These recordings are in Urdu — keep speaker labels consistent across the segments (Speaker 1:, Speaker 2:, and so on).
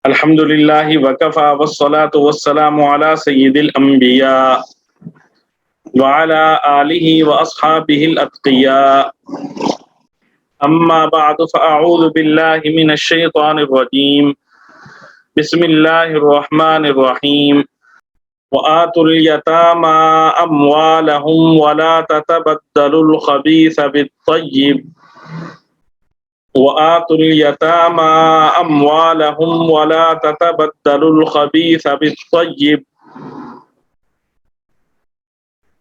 Speaker 1: الحمد للہ وکفى والصلاة والسلام على سید الانبیاء وعلى آلہ واصحابہ الاتقیاء اما بعد فاعوذ باللہ من الشیطان الرجیم بسم اللہ الرحمن الرحیم وآتوا اليتامى أموالهم ولا تتبدلوا الخبيث بالطيب وآتوا اليتامى أموالهم ولا تتبدلوا الخبيث بالطيب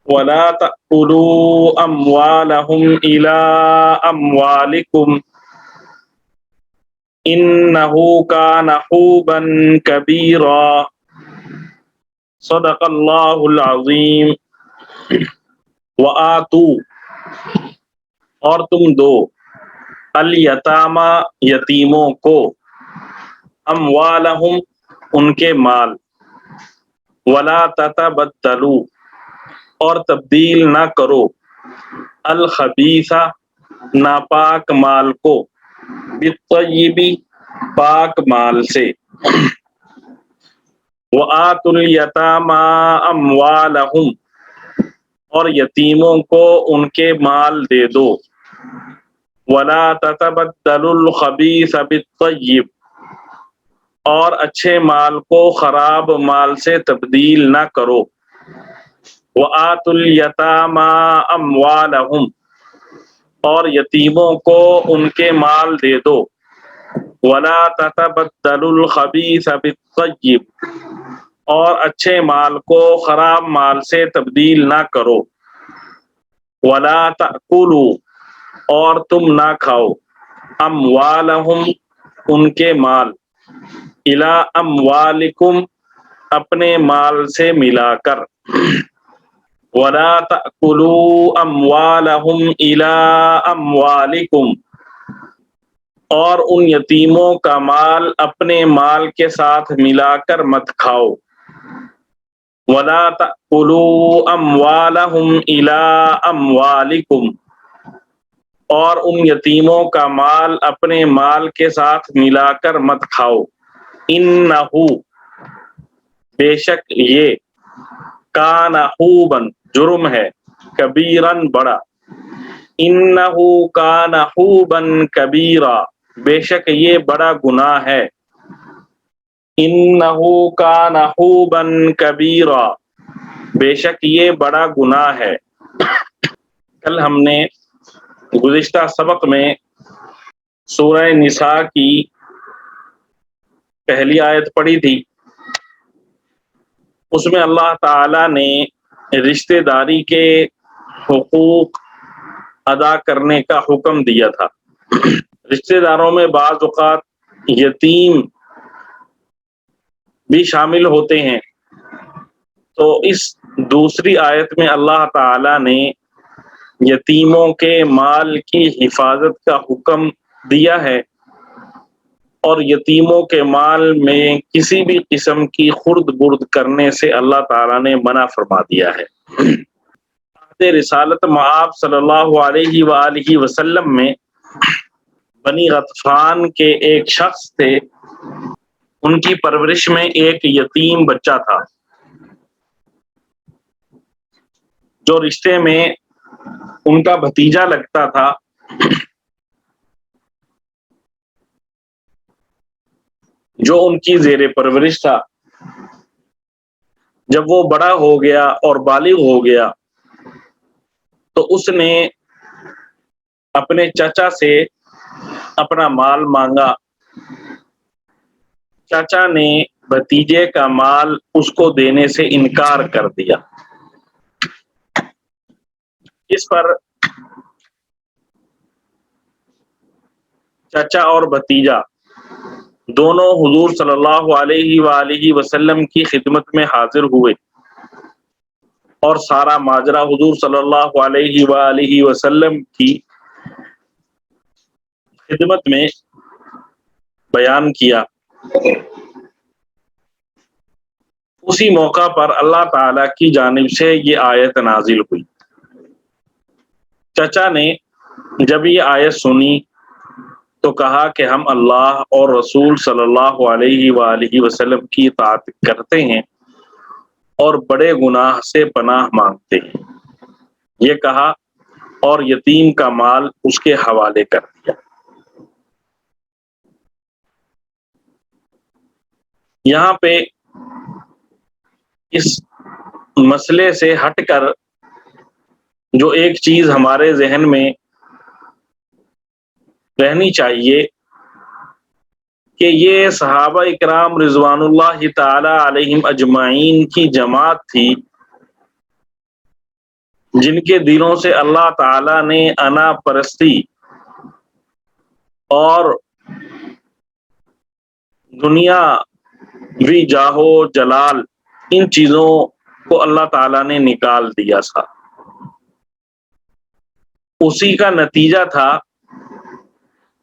Speaker 1: ولا تأكلوا أموالهم إلى أموالكم إنه كان حوبا كبيرا صدق اللہ العظیم وآتوا اور تم دو الیتامى یتیموں کو اموالہم ان کے مال ولا تتبدلوا اور تبدیل نہ کرو الخبیث ناپاک مال کو بالطیب پاک مال سے وآتوا اليتامى أموالهم اور یتیموں کو ان کے مال دے دو ولا تتبدلوا الخبیث بالطیب اور اچھے مال کو خراب مال سے تبدیل نہ کرو وآتوا اليتامى أموالهم اور یتیموں کو ان کے مال دے دو ولا تتبدلوا الخبیث بالطیب اور اچھے مال کو خراب مال سے تبدیل نہ کرو ولا تأکلوا اور تم نہ کھاؤ اموالہم ان کے مال الی اموالکم اپنے مال سے ملا کر ولا تأکلوا اموالہم الی اموالکم اور ان یتیموں کا مال اپنے مال کے ساتھ ملا کر مت کھاؤ ولا تأکلوا اموالہم الی اموالکم اور ان یتیموں کا مال اپنے مال کے ساتھ ملا کر مت کھاؤ انہو بے شک یہ کان حوبا جرم ہے کبیرن بڑا انہو کان حوبا کبیرا بے شک یہ بڑا گناہ ہے انہو کان حوبا کبیرا بے شک یہ بڑا گناہ ہے۔ کل ہم نے گزشتہ سبق میں سورہ نساء کی پہلی آیت پڑھی تھی، اس میں اللہ تعالی نے رشتہ داری کے حقوق ادا کرنے کا حکم دیا تھا۔ رشتہ داروں میں بعض اوقات یتیم بھی شامل ہوتے ہیں، تو اس دوسری آیت میں اللہ تعالی نے یتیموں کے مال کی حفاظت کا حکم دیا ہے اور یتیموں کے مال میں کسی بھی قسم کی خرد برد کرنے سے اللہ تعالی نے منع فرما دیا ہے۔ عہد رسالت مآب صلی اللہ علیہ وآلہ وسلم میں بنی غطفان کے ایک شخص تھے، ان کی پرورش میں ایک یتیم بچہ تھا جو رشتے میں ان کا بھتیجا لگتا تھا۔ جو ان کی زیر پرورش تھا، جب وہ بڑا ہو گیا اور بالغ ہو گیا تو اس نے اپنے چچا سے اپنا مال مانگا۔ چچا نے بھتیجے کا مال اس کو دینے سے انکار کر دیا۔ اس پر چچا اور بھتیجا دونوں حضور صلی اللہ علیہ وآلہ وسلم کی خدمت میں حاضر ہوئے اور سارا ماجرا حضور صلی اللہ علیہ وآلہ وسلم کی خدمت میں بیان کیا۔ اسی موقع پر اللہ تعالی کی جانب سے یہ آیت نازل ہوئی۔ چچا نے جب یہ آیت سنی تو کہا کہ ہم اللہ اور رسول صلی اللہ علیہ وآلہ وسلم کی اطاعت کرتے ہیں اور بڑے گناہ سے پناہ مانگتے ہیں، یہ کہا اور یتیم کا مال اس کے حوالے کر دیا۔ یہاں پہ اس مسئلے سے ہٹ کر جو ایک چیز ہمارے ذہن میں رہنی چاہیے کہ یہ صحابہ اکرام رضوان اللہ تعالی علیہم اجمعین کی جماعت تھی جن کے دلوں سے اللہ تعالی نے انا پرستی اور دنیا وی جاہو جلال ان چیزوں کو اللہ تعالی نے نکال دیا تھا۔ اسی کا نتیجہ تھا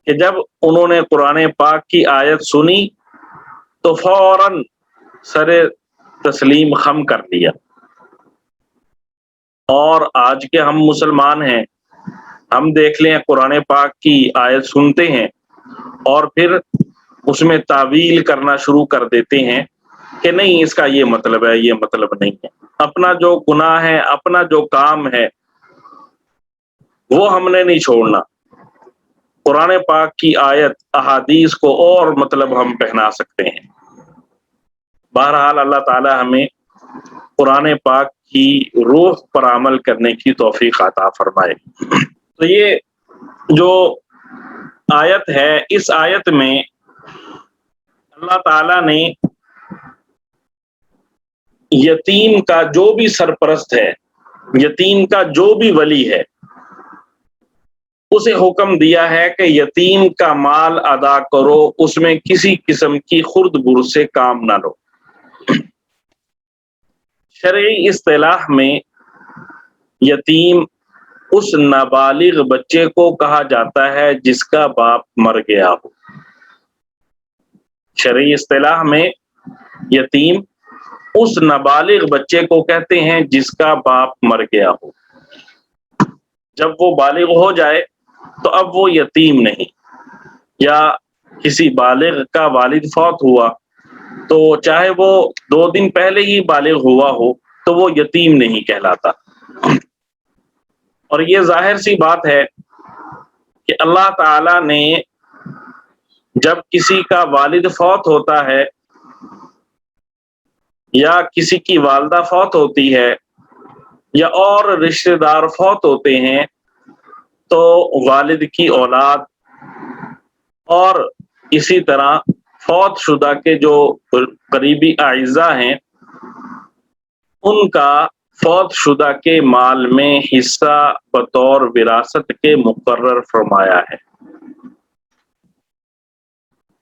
Speaker 1: کہ جب انہوں نے قرآن پاک کی آیت سنی تو فوراً سر تسلیم خم کر لیا۔ اور آج کے ہم مسلمان ہیں، ہم دیکھ لیں قرآن پاک کی آیت سنتے ہیں اور پھر اس میں تعویل کرنا شروع کر دیتے ہیں کہ نہیں اس کا یہ مطلب ہے، یہ مطلب نہیں ہے۔ اپنا جو گناہ ہے، اپنا جو کام ہے وہ ہم نے نہیں چھوڑنا، قرآن پاک کی آیت احادیث کو اور مطلب ہم پہنا سکتے ہیں۔ بہرحال اللہ تعالی ہمیں قرآن پاک کی روح پر عمل کرنے کی توفیق عطا فرمائے۔ تو یہ جو آیت ہے، اس آیت میں اللہ تعالی نے یتیم کا جو بھی سرپرست ہے، یتیم کا جو بھی ولی ہے، اسے حکم دیا ہے کہ یتیم کا مال ادا کرو، اس میں کسی قسم کی خرد برد سے کام نہ لو۔ شرعی اصطلاح میں یتیم اس نابالغ بچے کو کہا جاتا ہے جس کا باپ مر گیا ہو۔ شرعی اصطلاح میں یتیم اس نابالغ بچے کو کہتے ہیں جس کا باپ مر گیا ہو۔ جب وہ بالغ ہو جائے تو اب وہ یتیم نہیں، یا کسی بالغ کا والد فوت ہوا تو چاہے وہ 2 دن پہلے ہی بالغ ہوا ہو تو وہ یتیم نہیں کہلاتا۔ اور یہ ظاہر سی بات ہے کہ اللہ تعالی نے جب کسی کا والد فوت ہوتا ہے یا کسی کی والدہ فوت ہوتی ہے یا اور رشتہ دار فوت ہوتے ہیں تو والد کی اولاد اور اسی طرح فوت شدہ کے جو قریبی اعزاء ہیں ان کا فوت شدہ کے مال میں حصہ بطور وراثت کے مقرر فرمایا ہے۔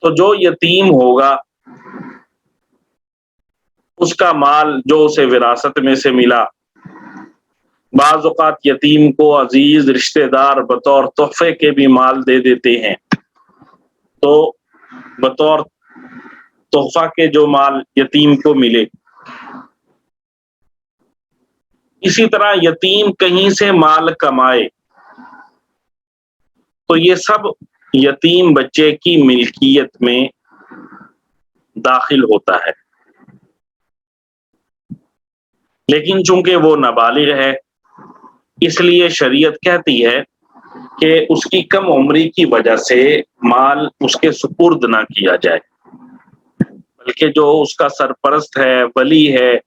Speaker 1: تو جو یتیم ہوگا اس کا مال جو اسے وراثت میں سے ملا، بعض اوقات یتیم کو عزیز رشتہ دار بطور تحفے کے بھی مال دے دیتے ہیں، تو بطور تحفہ کے جو مال یتیم کو ملے۔ اسی طرح یتیم کہیں سے مال کمائے تو یہ سب یتیم بچے کی ملکیت میں داخل ہوتا ہے، لیکن چونکہ وہ نابالغ ہے اس لیے شریعت کہتی ہے کہ اس کی کم عمری کی وجہ سے مال اس کے سپرد نہ کیا جائے، بلکہ جو اس کا سرپرست ہے، ولی ہے،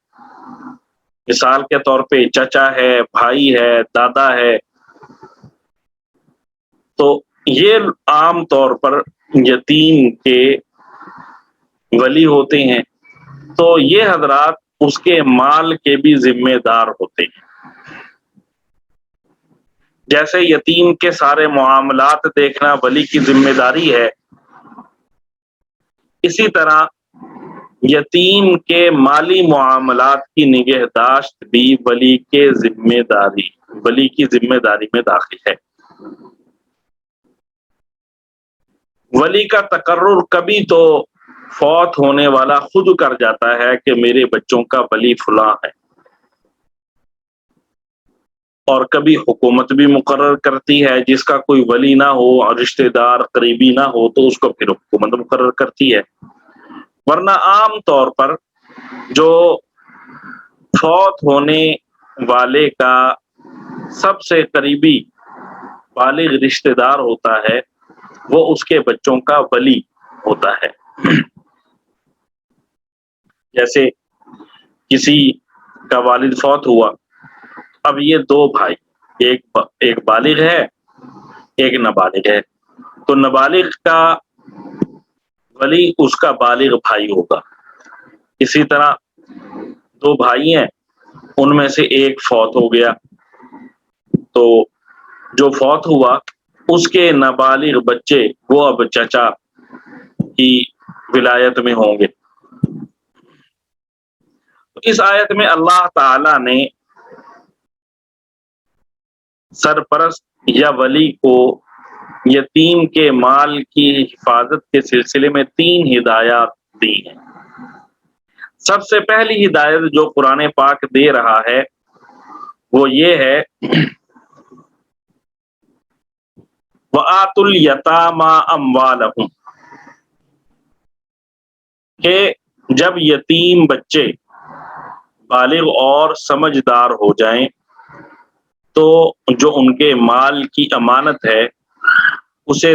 Speaker 1: مثال کے طور پہ چچا ہے، بھائی ہے، دادا ہے، تو یہ عام طور پر یتیم کے ولی ہوتے ہیں، تو یہ حضرات اس کے مال کے بھی ذمہ دار ہوتے ہیں۔ جیسے یتیم کے سارے معاملات دیکھنا ولی کی ذمہ داری ہے، اسی طرح یتیم کے مالی معاملات کی نگہداشت بھی ولی کی ذمہ داری میں داخل ہے۔ ولی کا تقرر کبھی تو فوت ہونے والا خود کر جاتا ہے کہ میرے بچوں کا ولی فلاں ہے، اور کبھی حکومت بھی مقرر کرتی ہے، جس کا کوئی ولی نہ ہو اور رشتہ دار قریبی نہ ہو تو اس کو پھر حکومت مقرر کرتی ہے۔ ورنہ عام طور پر جو فوت ہونے والے کا سب سے قریبی بالغ رشتہ دار ہوتا ہے وہ اس کے بچوں کا ولی ہوتا ہے۔ جیسے کسی کا والد فوت ہوا، اب یہ دو بھائی، ایک بالغ ہے ایک نابالغ ہے، تو نابالغ کا ولی اس کا بالغ بھائی ہوگا۔ اسی طرح دو بھائی ہیں، ان میں سے ایک فوت ہو گیا تو جو فوت ہوا اس کے نابالغ بچے وہ اب چچا کی ولایت میں ہوں گے۔ اس آیت میں اللہ تعالی نے سرپرست یا ولی کو یتیم کے مال کی حفاظت کے سلسلے میں 3 ہدایات دی ہیں۔ سب سے پہلی ہدایت جو قرآن پاک دے رہا ہے وہ یہ ہے وَآتُوا الْيَتَامَى أَمْوَالَهُمْ، کہ جب یتیم بچے بالغ اور سمجھدار ہو جائیں تو جو ان کے مال کی امانت ہے اسے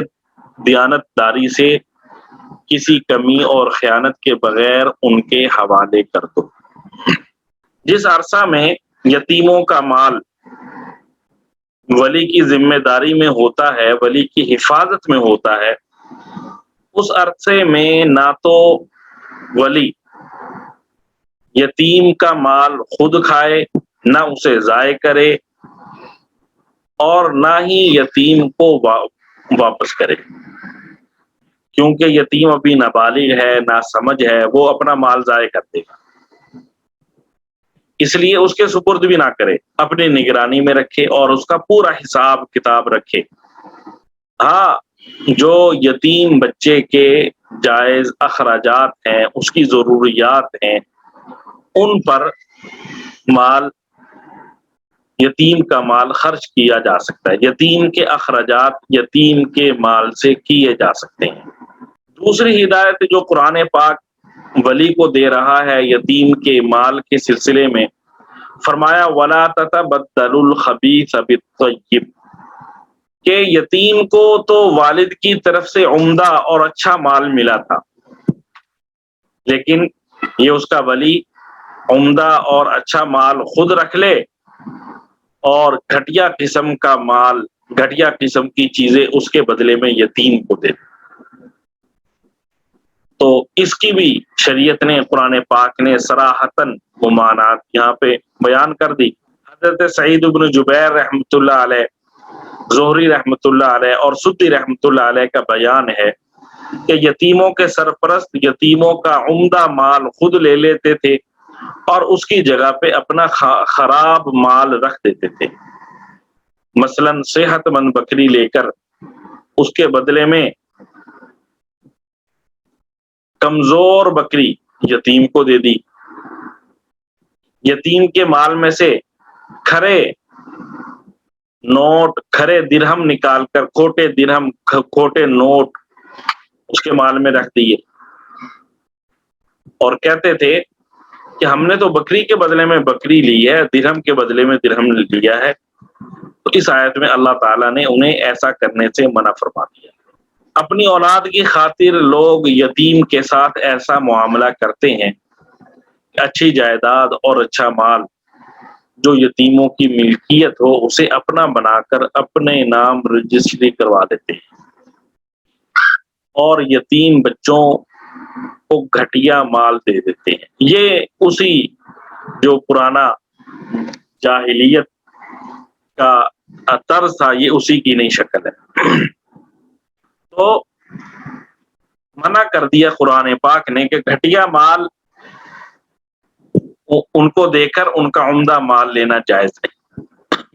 Speaker 1: دیانت داری سے کسی کمی اور خیانت کے بغیر ان کے حوالے کر دو۔ جس عرصہ میں یتیموں کا مال ولی کی ذمہ داری میں ہوتا ہے، ولی کی حفاظت میں ہوتا ہے، اس عرصے میں نہ تو ولی یتیم کا مال خود کھائے، نہ اسے ضائع کرے، اور نہ ہی یتیم کو واپس کرے، کیونکہ یتیم ابھی نابالغ ہے، نہ سمجھ ہے، وہ اپنا مال ضائع کر دے گا، اس لیے اس کے سپرد بھی نہ کرے، اپنی نگرانی میں رکھے اور اس کا پورا حساب کتاب رکھے۔ ہاں، جو یتیم بچے کے جائز اخراجات ہیں، اس کی ضروریات ہیں، ان پر مال یتیم کا مال خرچ کیا جا سکتا ہے، یتیم کے اخراجات یتیم کے مال سے کیے جا سکتے ہیں۔ دوسری ہدایت جو قرآن پاک ولی کو دے رہا ہے یتیم کے مال کے سلسلے میں، فرمایا وَلَا تَتَبَدَّلُوا الْخَبِيثَ بِالطَّيِّبِ، کہ یتیم کو تو والد کی طرف سے عمدہ اور اچھا مال ملا تھا، لیکن یہ اس کا ولی عمدہ اور اچھا مال خود رکھ لے اور گھٹیا قسم کا مال، گھٹیا قسم کی چیزیں اس کے بدلے میں یتیم کو دے، تو اس کی بھی شریعت نے، قرآن پاک نے صراحتاً ممانعت یہاں پہ بیان کر دی۔ حضرت سعید بن جبیر رحمۃ اللہ علیہ، زہری رحمۃ اللہ علیہ اور سدی رحمۃ اللہ علیہ کا بیان ہے کہ یتیموں کے سرپرست یتیموں کا عمدہ مال خود لے لیتے تھے اور اس کی جگہ پہ اپنا خراب مال رکھ دیتے تھے۔ مثلا صحت مند بکری لے کر اس کے بدلے میں کمزور بکری یتیم کو دے دی، یتیم کے مال میں سے کھرے نوٹ، کھرے درہم نکال کر کھوٹے درہم، کھوٹے نوٹ اس کے مال میں رکھ دیے، اور کہتے تھے کہ ہم نے تو بکری کے بدلے میں بکری لی ہے، درہم کے بدلے میں درہم لیا ہے۔ تو اس آیت میں اللہ تعالیٰ نے انہیں ایسا کرنے سے منع فرما دیا۔ اپنی اولاد کی خاطر لوگ یتیم کے ساتھ ایسا معاملہ کرتے ہیں کہ اچھی جائیداد اور اچھا مال جو یتیموں کی ملکیت ہو اسے اپنا بنا کر اپنے نام رجسٹری کروا دیتے ہیں، اور یتیم بچوں کو گھٹیا مال دے دیتے ہیں۔ یہ اسی جو پرانا جاہلیت کا طرز تھا، یہ اسی کی نئی شکل ہے۔ تو منع کر دیا قرآن پاک نے کہ گھٹیا مال ان کو دے کر ان کا عمدہ مال لینا جائز نہیں،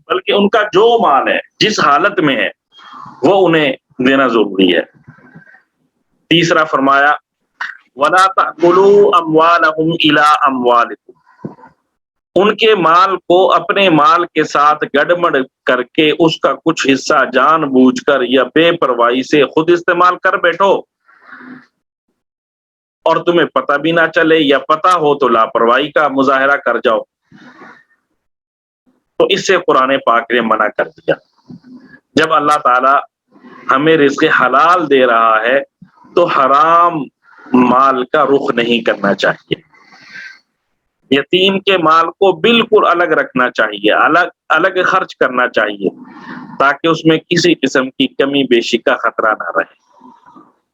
Speaker 1: بلکہ ان کا جو مال ہے جس حالت میں ہے وہ انہیں دینا ضروری ہے۔ تیسرا فرمایا وَلَا تَأْكُلُوا أَمْوَالَهُمْ إِلَىٰ أَمْوَالِكُمْ، ان کے مال کو اپنے مال کے ساتھ گڑبڑ کر کے اس کا کچھ حصہ جان بوجھ کر یا بے پرواہی سے خود استعمال کر بیٹھو اور تمہیں پتہ بھی نہ چلے، یا پتہ ہو تو لاپرواہی کا مظاہرہ کر جاؤ، تو اس سے قرآن پاک نے منع کر دیا۔ جب اللہ تعالی ہمیں رزق حلال دے رہا ہے تو حرام مال کا رخ نہیں کرنا چاہیے، یتیم کے مال کو بالکل الگ رکھنا چاہیے، الگ الگ خرچ کرنا چاہیے تاکہ اس میں کسی قسم کی کمی بیشی کا خطرہ نہ رہے،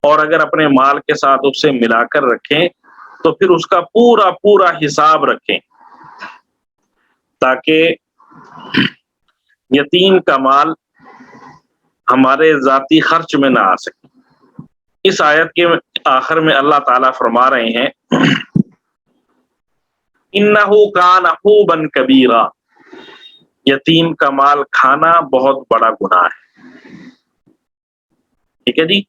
Speaker 1: اور اگر اپنے مال کے ساتھ اسے ملا کر رکھیں تو پھر اس کا پورا پورا حساب رکھیں تاکہ یتیم کا مال ہمارے ذاتی خرچ میں نہ آ سکے۔ اس آیت کے آخر میں اللہ تعالیٰ فرما رہے ہیں اِنَّهُ كَانَ حُوبًا كَبِيرًا، یتیم کا مال کھانا بہت بڑا گناہ ہے۔ ٹھیک ہے جی،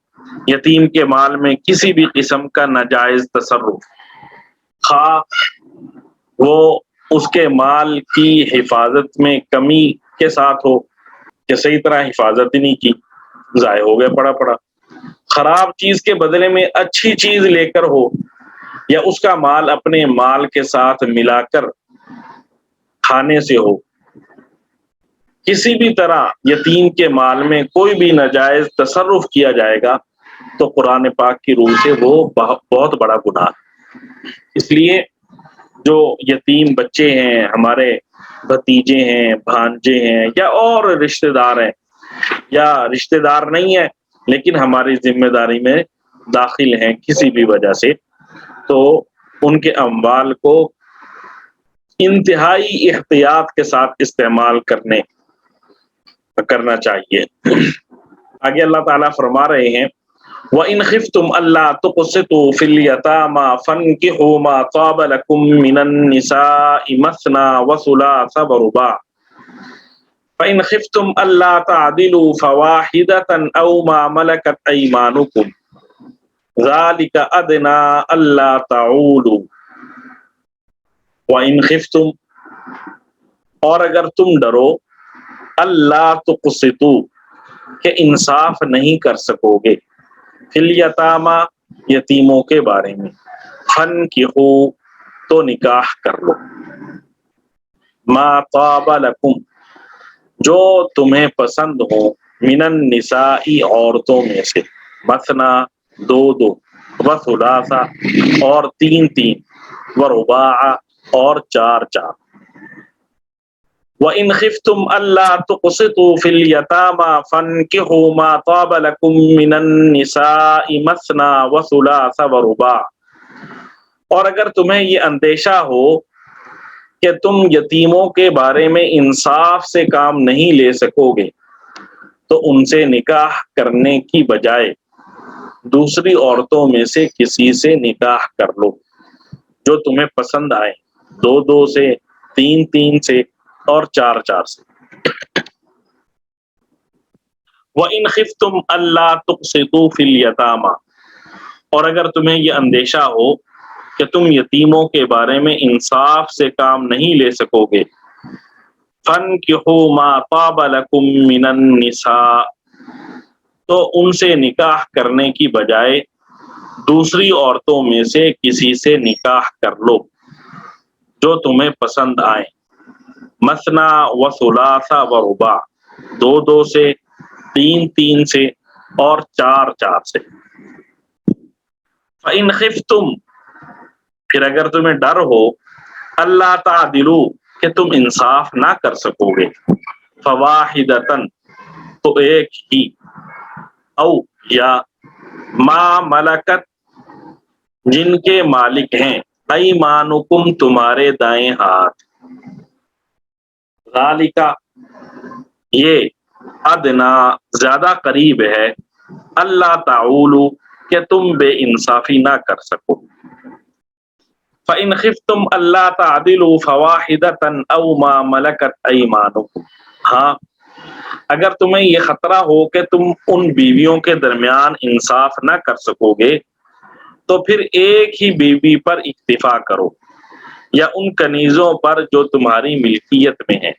Speaker 1: یتیم کے مال میں کسی بھی قسم کا ناجائز تصرف، خواہ وہ اس کے مال کی حفاظت میں کمی کے ساتھ ہو کہ صحیح طرح حفاظت ہی نہیں کی، ضائع ہو گیا پڑا، خراب چیز کے بدلے میں اچھی چیز لے کر ہو، یا اس کا مال اپنے مال کے ساتھ ملا کر کھانے سے ہو، کسی بھی طرح یتیم کے مال میں کوئی بھی ناجائز تصرف کیا جائے گا تو قرآن پاک کی روح سے وہ بہت بڑا گناہ ہے۔ اس لیے جو یتیم بچے ہیں، ہمارے بھتیجے ہیں، بھانجے ہیں، یا اور رشتہ دار ہیں، یا رشتہ دار نہیں ہیں لیکن ہماری ذمہ داری میں داخل ہیں کسی بھی وجہ سے، تو ان کے اموال کو انتہائی احتیاط کے ساتھ استعمال کرنا چاہیے۔ آگے اللہ تعالیٰ فرما رہے ہیں وَإِنْ خِفْتُمْ أَلَّا تُقْسِطُوا فِي الْيَتَامَى فَانكِحُوا مَا طَابَ لَكُم مِّنَ النِّسَاءِ مَثْنَىٰ وَثُلَاثَ وَرُبَاعَ فَإِنْ خِفْتُمْ أَلَّا تَعْدِلُوا فَوَاحِدَةً أَوْ مَا مَلَكَتْ أَيْمَانُكُمْ ذَلِكَ أَدْنَىٰ أَلَّا تَعُولُوا وَإِنْ خِفْتُمْ، اور اگر تم ڈرو، اللہ تقسطوا، کہ انصاف نہیں کر سکو گے، فی الیتامی، یتیموں کے بارے میں، فانکحوا، تو نکاح کر لو، ما طاب لکم، جو تمہیں پسند ہو، من النساء، عورتوں میں سے، مثنا، دو دو، وثلاثا، اور تین تین، ورباع، اور چار چار۔ وَإِنْ خِفْتُمْ أَلَّا تُقْسِطُوا فِي الْيَتَامَى فَانكِحُوا مَا طَابَ لَكُم مِّنَ النِّسَاءِ مَثْنَىٰ وَثُلَاثَ وَرُبَاعَ، اور اگر تمہیں یہ اندیشہ ہو کہ تم یتیموں کے بارے میں انصاف سے کام نہیں لے سکو گے تو ان سے نکاح کرنے کی بجائے دوسری عورتوں میں سے کسی سے نکاح کر لو جو تمہیں پسند آئے، دو دو سے، تین تین سے، اور چار چار سے۔ وَإِنْ خِفْتُمْ أَلَّا تُقْسِطُوا فِي الْيَتَامَى، اور اگر تمہیں یہ اندیشہ ہو کہ تم یتیموں کے بارے میں انصاف سے کام نہیں لے سکو گے، فَانكِحُوا مَا طَابَ لَكُم مِّنَ النِّسَاءِ، تو ان سے نکاح کرنے کی بجائے دوسری عورتوں میں سے کسی سے نکاح کر لو جو تمہیں پسند آئیں، مثنا و ثلاث و رباع، دو دو سے، تین تین سے، اور چار چار سے۔ فَإِنْ خِفْتُمْ، پھر اگر تمہیں ڈر ہو، اللہ تعدلوا، کہ تم انصاف نہ کر سکو گے، فواحدۃً، تو ایک ہی، او یا ما ملکت، جن کے مالک ہیں، ایمانکم، تمہارے دائیں ہاتھ، ذالک، یہ، ادنا، زیادہ قریب ہے، اللہ تعولوا، کہ تم بے انصافی نہ کر سکو۔ فَإِنْ خِفْتُمْ أَلَّا تَعْدِلُوا فَوَاحِدَةً أَوْ مَا مَلَكَتْ أَيْمَانُكُمْ، ہاں اگر تمہیں یہ خطرہ ہو کہ تم ان بیویوں کے درمیان انصاف نہ کر سکو گے تو پھر ایک ہی بیوی پر اکتفا کرو، یا ان کنیزوں پر جو تمہاری ملکیت میں ہیں۔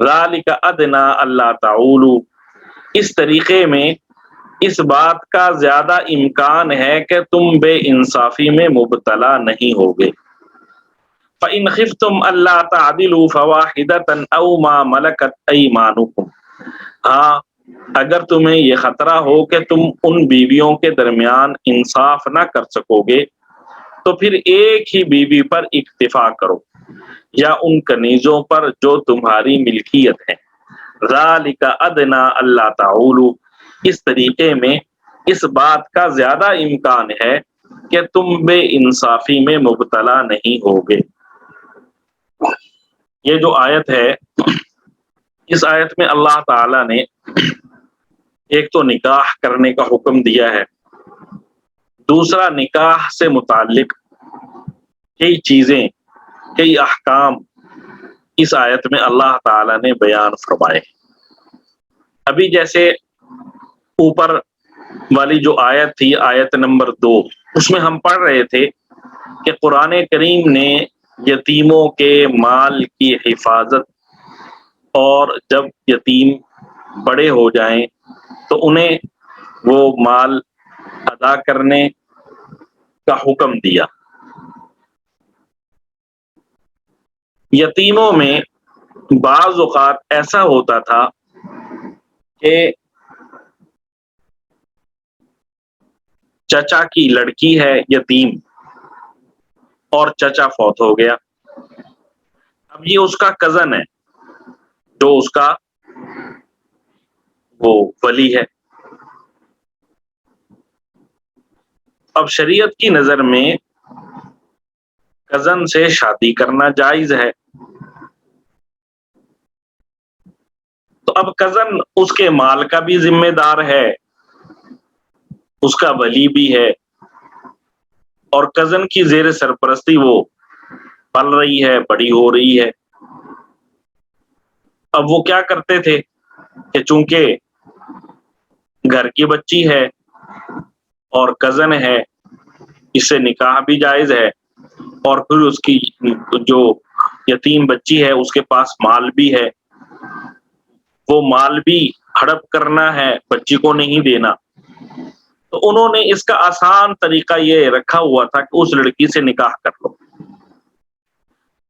Speaker 1: ذالک ادنا اللہ تعولوا، اس طریقے میں اس بات کا زیادہ امکان ہے کہ تم بے انصافی میں مبتلا نہیں ہوگے۔ فَإِنْ خِفْتُمْ أَلَّا تَعْدِلُوا فَوَاحِدَةً أَوْ مَا مَلَكَتْ أَيْمَانُكُمْ، ہاں اگر تمہیں یہ خطرہ ہو کہ تم ان بیویوں کے درمیان انصاف نہ کر سکو گے تو پھر ایک ہی بیوی پر اکتفا کرو یا ان کنیزوں پر جو تمہاری ملکیت ہے۔ ذالک ادنا اللہ تعولوا، اس طریقے میں اس بات کا زیادہ امکان ہے کہ تم بے انصافی میں مبتلا نہیں ہوگے۔ یہ جو آیت ہے، اس آیت میں اللہ تعالی نے ایک تو نکاح کرنے کا حکم دیا ہے، دوسرا نکاح سے متعلق کئی چیزیں، کئی احکام اس آیت میں اللہ تعالی نے بیان فرمائے۔ ابھی جیسے اوپر والی جو آیت تھی، آیت نمبر 2، اس میں ہم پڑھ رہے تھے کہ قرآن کریم نے یتیموں کے مال کی حفاظت اور جب یتیم بڑے ہو جائیں تو انہیں وہ مال ادا کرنے کا حکم دیا۔ یتیموں میں بعض اوقات ایسا ہوتا تھا کہ چچا کی لڑکی ہے یتیم اور چچا فوت ہو گیا، اب یہ اس کا کزن ہے جو اس کا وہ ولی ہے۔ اب شریعت کی نظر میں کزن سے شادی کرنا جائز ہے، تو اب کزن اس کے مال کا بھی ذمہ دار ہے، اس کا ولی بھی ہے، اور کزن کی زیر سرپرستی وہ پل رہی ہے، بڑی ہو رہی ہے۔ اب وہ کیا کرتے تھے کہ چونکہ گھر کی بچی ہے اور کزن ہے، اس سے نکاح بھی جائز ہے، اور پھر اس کی جو یتیم بچی ہے اس کے پاس مال بھی ہے، وہ مال بھی ہڑپ کرنا ہے، بچی کو نہیں دینا، تو انہوں نے اس کا آسان طریقہ یہ رکھا ہوا تھا کہ اس لڑکی سے نکاح کر لو۔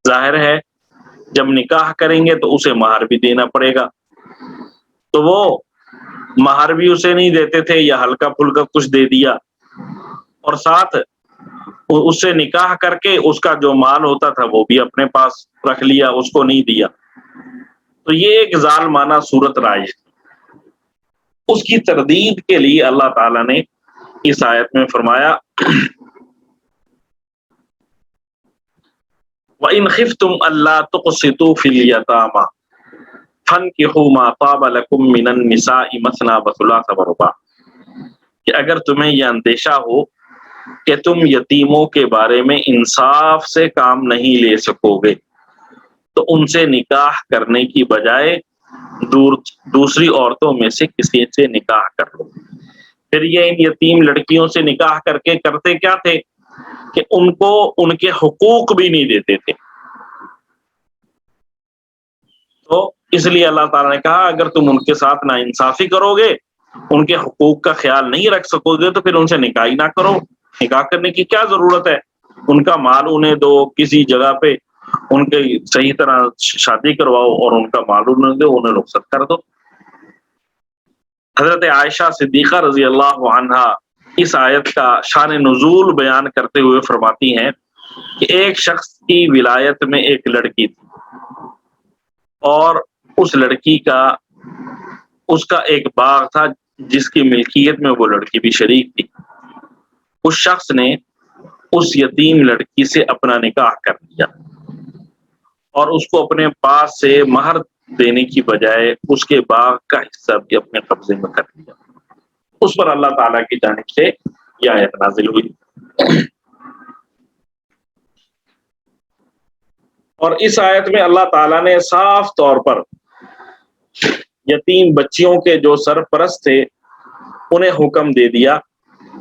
Speaker 1: ظاہر ہے جب نکاح کریں گے تو اسے مہر بھی دینا پڑے گا، تو وہ مہر بھی اسے نہیں دیتے تھے یا ہلکا پھلکا کچھ دے دیا، اور ساتھ اس سے نکاح کر کے اس کا جو مال ہوتا تھا وہ بھی اپنے پاس رکھ لیا، اس کو نہیں دیا۔ تو یہ ایک ظالمانہ صورت رائج تھی۔ اس کی تردید کے لیے اللہ تعالیٰ نے اس آیت میں فرمایا وَإِنْ خِفْتُمْ أَلَّا تُقْسِطُوا فِي الْيَتَامَى فَانكِحُوا مَا طَابَ لَكُم مِّنَ النِّسَاءِ مَثْنَىٰ وَثُلَاثَ وَرُبَاعَ، کہ اگر تمہیں یہ اندیشہ ہو کہ تم یتیموں کے بارے میں انصاف سے کام نہیں لے سکو گے تو ان سے نکاح کرنے کی بجائے دوسری عورتوں میں سے کسی سے نکاح کر لو۔ پھر یہ ان یتیم لڑکیوں سے نکاح کر کے کرتے کیا تھے کہ ان کو ان کے حقوق بھی نہیں دیتے تھے۔ تو اس لیے اللہ تعالیٰ نے کہا اگر تم ان کے ساتھ ناانصافی کرو گے، ان کے حقوق کا خیال نہیں رکھ سکو گے تو پھر ان سے نکاح ہی نہ کرو۔ نکاح کرنے کی کیا ضرورت ہے؟ ان کا مال انہیں دو، کسی جگہ پہ ان کے صحیح طرح شادی کرواؤ اور ان کا مال انہیں دو، انہیں رخصت کر دو۔ حضرت عائشہ صدیقہ رضی اللہ عنہا اس آیت کا شان نزول بیان کرتے ہوئے فرماتی ہیں کہ ایک شخص کی ولایت میں ایک لڑکی تھی، اور اس لڑکی کا اس کا ایک باغ تھا جس کی ملکیت میں وہ لڑکی بھی شریک تھی۔ اس شخص نے اس یتیم لڑکی سے اپنا نکاح کر دیا اور اس کو اپنے پاس سے مہر دینے کی بجائے اس کے باغ کا حصہ بھی اپنے قبضے میں کر لیا۔ اس پر اللہ تعالیٰ کی جانب سے یہ آیت نازل ہوئی، اور اس آیت میں اللہ تعالیٰ نے صاف طور پر یتیم بچیوں کے جو سرپرست تھے انہیں حکم دے دیا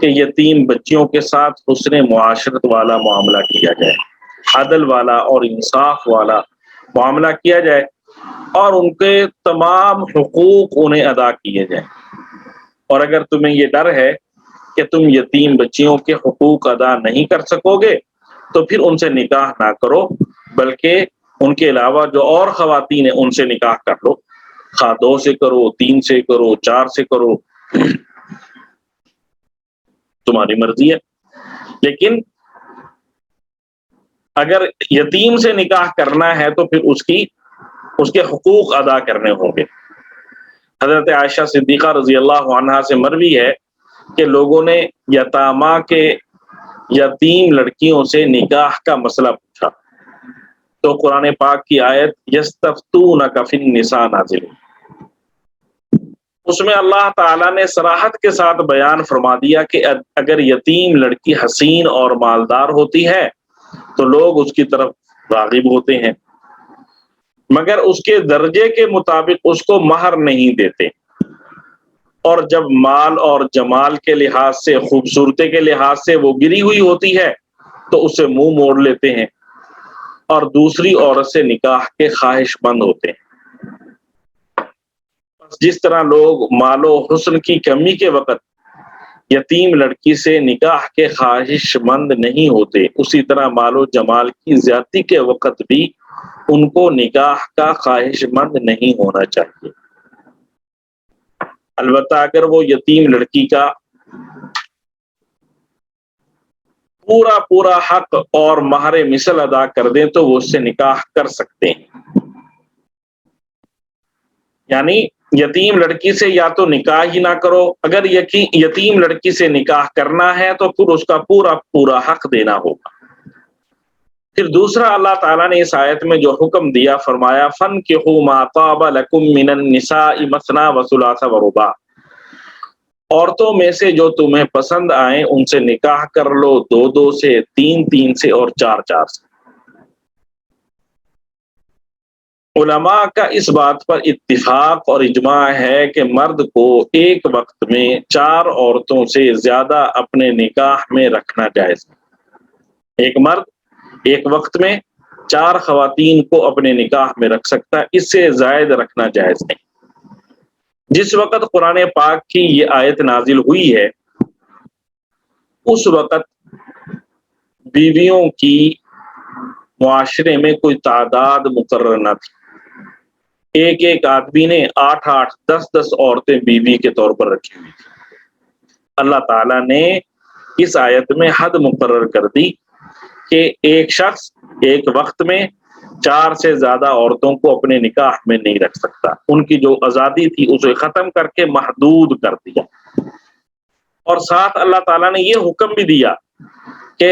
Speaker 1: کہ یتیم بچیوں کے ساتھ حسن معاشرت والا معاملہ کیا جائے۔ عدل والا اور انصاف والا معاملہ کیا جائے اور ان کے تمام حقوق انہیں ادا کیے جائیں۔ اور اگر تمہیں یہ ڈر ہے کہ تم یتیم بچیوں کے حقوق ادا نہیں کر سکو گے تو پھر ان سے نکاح نہ کرو، بلکہ ان کے علاوہ جو اور خواتین ہیں ان سے نکاح کر لو، خواہ 2 سے کرو، 3 سے کرو، 4 سے کرو، تمہاری مرضی ہے۔ لیکن اگر یتیم سے نکاح کرنا ہے تو پھر اس کے حقوق ادا کرنے ہوں گے۔ حضرت عائشہ صدیقہ رضی اللہ عنہا سے مروی ہے کہ لوگوں نے یتامہ کے یتیم لڑکیوں سے نکاح کا مسئلہ پوچھا تو قرآن پاک کی آیت یستفتونک فی النساء نازل ہوئی۔ اس میں اللہ تعالیٰ نے صراحت کے ساتھ بیان فرما دیا کہ اگر یتیم لڑکی حسین اور مالدار ہوتی ہے تو لوگ اس کی طرف راغب ہوتے ہیں، مگر اس کے درجے کے مطابق اس کو مہر نہیں دیتے، اور جب مال اور جمال کے لحاظ سے، خوبصورتی کے لحاظ سے وہ گری ہوئی ہوتی ہے تو اسے منہ موڑ لیتے ہیں اور دوسری عورت سے نکاح کے خواہش مند ہوتے ہیں۔ جس طرح لوگ مال و حسن کی کمی کے وقت یتیم لڑکی سے نکاح کے خواہش مند نہیں ہوتے، اسی طرح مال و جمال کی زیادتی کے وقت بھی ان کو نکاح کا خواہش مند نہیں ہونا چاہیے۔ البتہ اگر وہ یتیم لڑکی کا پورا حق اور مہر مثل ادا کر دیں تو وہ اس سے نکاح کر سکتے ہیں۔ یعنی یتیم لڑکی سے یا تو نکاح ہی نہ کرو، اگر یتیم لڑکی سے نکاح کرنا ہے تو پھر اس کا پورا حق دینا ہوگا۔ پھر دوسرا اللہ تعالیٰ نے اس آیت میں جو حکم دیا فرمایا فَانكِحُوا مَا طَابَ لَكُم مِّنَ النِّسَاءِ مَثْنَىٰ وَثُلَاثَ وَرُبَاعَ، عورتوں میں سے جو تمہیں پسند آئیں ان سے نکاح کر لو، 2 سے، 3 سے اور 4 سے۔ علماء کا اس بات پر اتفاق اور اجماع ہے کہ مرد کو ایک وقت میں 4 عورتوں سے زیادہ اپنے نکاح میں رکھنا جائز ہے۔ ایک مرد ایک وقت میں 4 خواتین کو اپنے نکاح میں رکھ سکتا ہے، اس سے زائد رکھنا جائز نہیں۔ جس وقت قرآن پاک کی یہ آیت نازل ہوئی ہے اس وقت بیویوں کی معاشرے میں کوئی تعداد مقرر نہ تھی، ایک آدمی نے 8 10 عورتیں بیوی کے طور پر رکھی ہوئی تھی۔ اللہ تعالیٰ نے اس آیت میں حد مقرر کر دی کہ ایک شخص ایک وقت میں 4 سے زیادہ عورتوں کو اپنے نکاح میں نہیں رکھ سکتا۔ ان کی جو آزادی تھی اسے ختم کر کے محدود کر دیا، اور ساتھ اللہ تعالیٰ نے یہ حکم بھی دیا کہ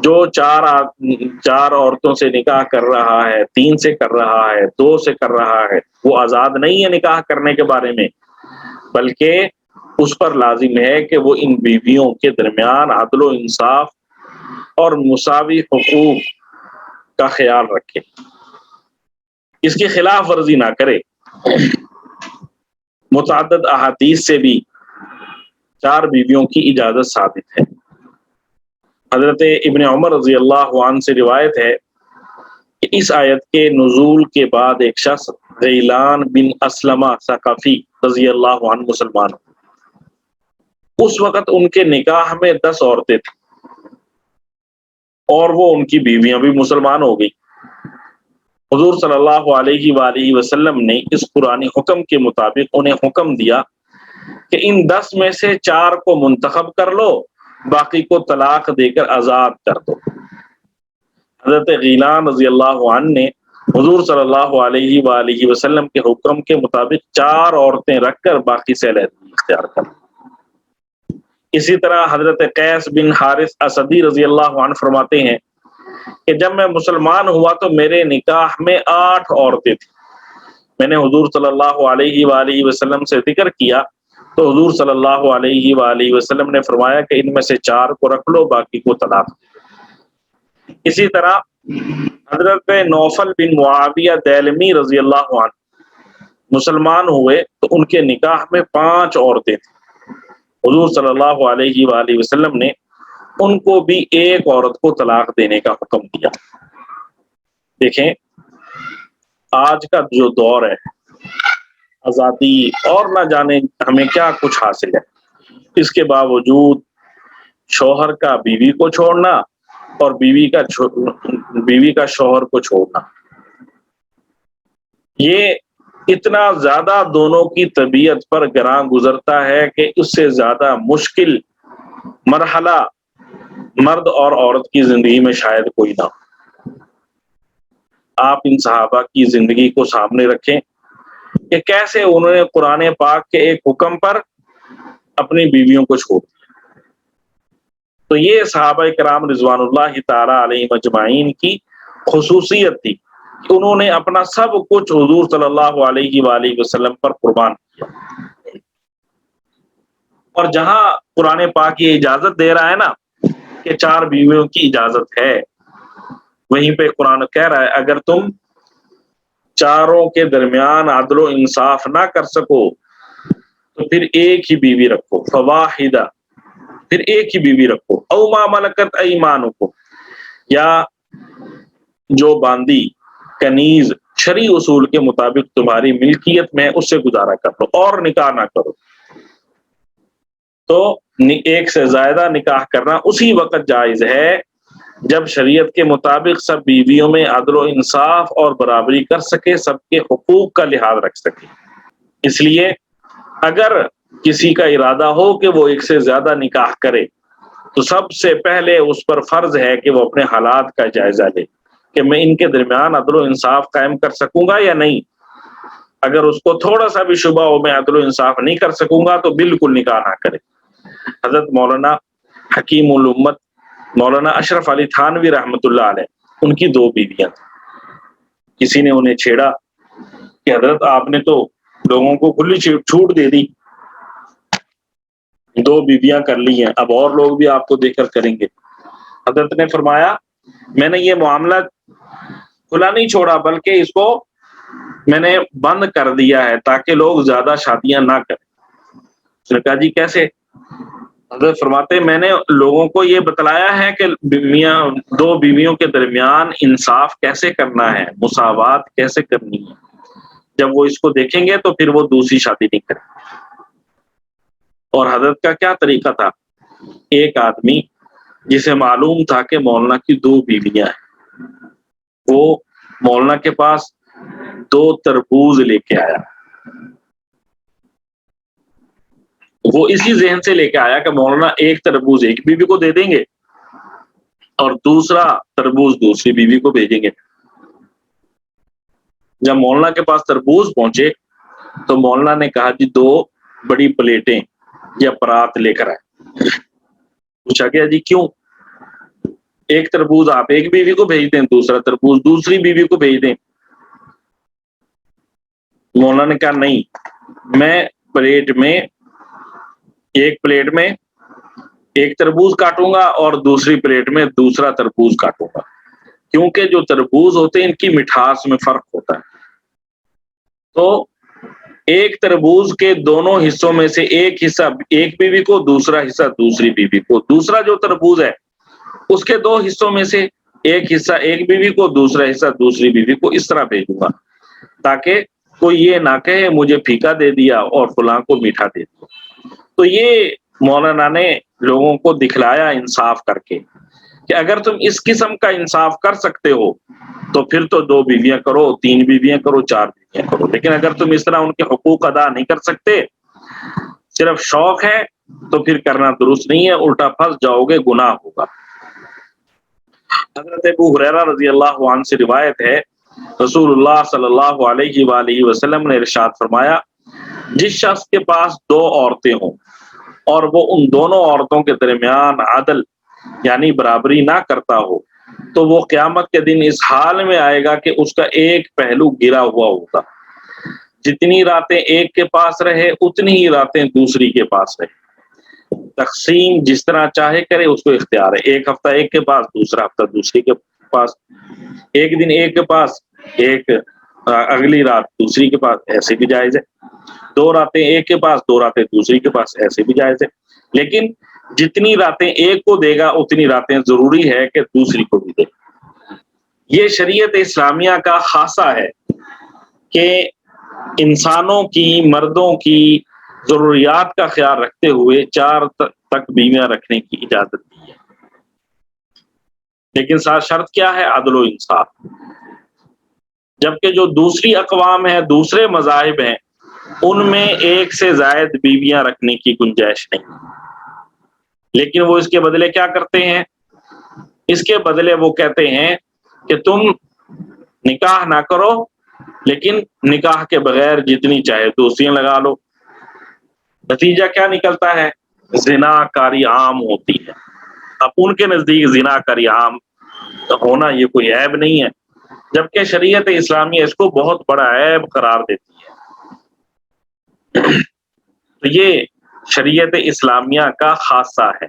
Speaker 1: جو 4 عورتوں سے نکاح کر رہا ہے، 3 سے کر رہا ہے، 2 سے کر رہا ہے، وہ آزاد نہیں ہے نکاح کرنے کے بارے میں، بلکہ اس پر لازم ہے کہ وہ ان بیویوں کے درمیان عدل و انصاف اور مساوی حقوق کا خیال رکھے، اس کی خلاف ورزی نہ کرے۔ متعدد احادیث سے بھی 4 بیویوں کی اجازت ثابت ہے۔ حضرت ابن عمر رضی اللہ عنہ سے روایت ہے کہ اس آیت کے نزول کے بعد ایک شخص غیلان بن اسلمہ ثقفی رضی اللہ عنہ مسلمان ہوئے۔ اس وقت ان کے نکاح میں 10 عورتیں تھیں اور وہ ان کی بیویاں بھی مسلمان ہو گئی۔ حضور صلی اللہ علیہ وآلہ وسلم نے اس قرآنی حکم کے مطابق انہیں حکم دیا کہ ان 10 میں سے 4 کو منتخب کر لو، باقی کو طلاق دے کر آزاد کر دو۔ حضرت غیلان رضی اللہ عنہ نے حضور صلی اللہ علیہ وآلہ وسلم کے حکم کے مطابق 4 عورتیں رکھ کر باقی سے علیحدگی اختیار کر۔ اسی طرح حضرت قیس بن حارث اسدی رضی اللہ عنہ فرماتے ہیں کہ جب میں مسلمان ہوا تو میرے نکاح میں 8 عورتیں تھیں۔ میں نے حضور صلی اللہ علیہ وآلہ وسلم سے ذکر کیا تو حضور صلی اللہ علیہ وآلہ وسلم نے فرمایا کہ ان میں سے 4 کو رکھ لو، باقی کو طلاق دو۔ اسی طرح حضرت نوفل بن معاویہ دیلمی رضی اللہ عنہ مسلمان ہوئے تو ان کے نکاح میں 5 عورتیں تھیں۔ حضور صلی اللہ علیہ وآلہ وسلم نے ان کو بھی ایک عورت کو طلاق دینے کا حکم دیا۔ دیکھیں آج کا جو دور ہے آزادی اور نہ جانے ہمیں کیا کچھ حاصل ہے، اس کے باوجود شوہر کا بیوی کو چھوڑنا اور بیوی کا شوہر کو چھوڑنا، یہ اتنا زیادہ دونوں کی طبیعت پر گراں گزرتا ہے کہ اس سے زیادہ مشکل مرحلہ مرد اور عورت کی زندگی میں شاید کوئی نہ ہو۔ آپ ان صحابہ کی زندگی کو سامنے رکھیں کہ کیسے انہوں نے قرآن پاک کے ایک حکم پر اپنی بیویوں کو چھوڑ دیا۔ تو یہ صحابہ کرام رضوان اللہ تعالی علیہم اجمعین کی خصوصیت تھی کہ انہوں نے اپنا سب کچھ حضور صلی اللہ علیہ وآلہ وسلم پر قربان کیا۔ اور جہاں قرآن پاک یہ اجازت دے رہا ہے نا کہ 4 بیویوں کی اجازت ہے، وہیں پہ قرآن کہہ رہا ہے اگر تم چاروں کے درمیان عدل و انصاف نہ کر سکو تو پھر ایک ہی بیوی رکھو، فواحدہ، پھر ایک ہی بیوی رکھو، او ما ملکت ایمانکم، یا جو باندی کنیز شرعی اصول کے مطابق تمہاری ملکیت میں اس سے گزارا کر لو اور نکاح نہ کرو۔ تو ایک سے زیادہ نکاح کرنا اسی وقت جائز ہے جب شریعت کے مطابق سب بیویوں میں عدل و انصاف اور برابری کر سکے، سب کے حقوق کا لحاظ رکھ سکے۔ اس لیے اگر کسی کا ارادہ ہو کہ وہ ایک سے زیادہ نکاح کرے تو سب سے پہلے اس پر فرض ہے کہ وہ اپنے حالات کا جائزہ لے کہ میں ان کے درمیان عدل و انصاف قائم کر سکوں گا یا نہیں۔ اگر اس کو تھوڑا سا بھی شبہ ہو میں عدل و انصاف نہیں کر سکوں گا تو بالکل نکاح نہ کرے۔ حضرت مولانا حکیم الامت مولانا اشرف علی تھانوی رحمۃ اللہ علیہ، ان کی 2 بیویاں تھیں۔ کسی نے انہیں چھیڑا کہ حضرت آپ نے تو لوگوں کو کھلی چھوٹ دے دی، 2 بیویاں کر لی ہیں، اب اور لوگ بھی آپ کو دیکھ کر کریں گے۔ حضرت نے فرمایا میں نے یہ معاملہ کھلا نہیں چھوڑا بلکہ اس کو میں نے بند کر دیا ہے تاکہ لوگ زیادہ شادیاں نہ کریں۔ اس نے کہا جی کیسے؟ حضرت فرماتے میں نے لوگوں کو یہ بتلایا ہے کہ 2 بیویوں کے درمیان انصاف کیسے کرنا ہے، مساوات کیسے کرنی ہے۔ جب وہ اس کو دیکھیں گے تو پھر وہ دوسری شادی نہیں کریں۔ اور حضرت کا کیا طریقہ تھا، ایک آدمی جسے معلوم تھا کہ مولانا کی 2 بیویاں ہیں، وہ مولانا کے پاس 2 تربوز لے کے آیا۔ وہ اسی ذہن سے لے کے آیا کہ مولانا ایک تربوز ایک بیوی کو دے دیں گے اور دوسرا تربوز دوسری بیوی کو بھیجیں گے۔ جب مولانا کے پاس تربوز پہنچے تو مولانا نے کہا جی 2 بڑی پلیٹیں یا پرات لے کر آئے۔ پوچھا گیا جی کیوں؟ ایک تربوز آپ ایک بیوی کو بھیج دیں، دوسرا تربوز دوسری بیوی کو بھیج دیں۔ مولانا نے کہا نہیں، میں ایک پلیٹ میں ایک تربوز کاٹوں گا اور دوسری پلیٹ میں دوسرا تربوز کاٹوں گا، کیونکہ جو تربوز ہوتے ہیں ان کی مٹھاس میں فرق ہوتا ہے۔ تو ایک تربوز کے دونوں حصوں میں سے ایک حصہ ایک بیوی کو، دوسرا حصہ دوسری بیوی کو، دوسرا جو تربوز ہے اس کے 2 حصوں میں سے ایک حصہ ایک بیوی کو، دوسرا حصہ دوسری بیوی کو، اس طرح بھیجوں گا تاکہ کوئی یہ نہ کہے مجھے پھیکا دے دیا اور فلاں کو میٹھا دے دیا۔ تو یہ مولانا نے لوگوں کو دکھلایا انصاف کر کے کہ اگر تم اس قسم کا انصاف کر سکتے ہو تو پھر تو 2 بیویاں کرو، 3 بیویاں کرو، 4 بیویاں کرو، لیکن اگر تم اس طرح ان کے حقوق ادا نہیں کر سکتے، صرف شوق ہے، تو پھر کرنا درست نہیں ہے، الٹا پھنس جاؤ گے، گناہ ہوگا۔ حضرت ابو ہریرہ رضی اللہ عنہ سے روایت ہے رسول اللہ صلی اللہ علیہ وآلہ وسلم نے ارشاد فرمایا جس شخص کے پاس 2 عورتیں ہوں اور وہ ان دونوں عورتوں کے درمیان عدل یعنی برابری نہ کرتا ہو تو وہ قیامت کے دن اس حال میں آئے گا کہ اس کا ایک پہلو گرا ہوا ہوگا، جتنی راتیں ایک کے پاس رہے اتنی ہی راتیں دوسری کے پاس رہے، تقسیم جس طرح چاہے کرے، اس کو اختیار ہے، ایک ہفتہ ایک کے پاس، دوسرا ہفتہ دوسری کے پاس، ایک دن ایک کے پاس، ایک اگلی رات دوسری کے پاس، ایسے بھی جائز ہے، 2 راتیں ایک کے پاس، 2 راتیں دوسری کے پاس، ایسے بھی جائز ہے، لیکن جتنی راتیں ایک کو دے گا اتنی راتیں ضروری ہے کہ دوسری کو بھی دے۔ یہ شریعت اسلامیہ کا خاصہ ہے کہ انسانوں کی، مردوں کی ضروریات کا خیال رکھتے ہوئے 4 تک بیویاں رکھنے کی اجازت دی ہے، لیکن ساتھ شرط کیا ہے؟ عدل و انصاف۔ جبکہ جو دوسری اقوام ہیں، دوسرے مذاہب ہیں، ان میں 1 سے زائد بیویاں رکھنے کی گنجائش نہیں، لیکن وہ اس کے بدلے کیا کرتے ہیں؟ اس کے بدلے وہ کہتے ہیں کہ تم نکاح نہ کرو، لیکن نکاح کے بغیر جتنی چاہے دوستیاں لگا لو۔ نتیجہ کیا نکلتا ہے؟ زنا کاری عام ہوتی ہے۔ اب ان کے نزدیک زنا کاری عام ہونا یہ کوئی عیب نہیں ہے، جبکہ شریعت اسلامیہ اس کو بہت بڑا عیب قرار دیتی ہے۔ تو یہ شریعت اسلامیہ کا خاصہ ہے،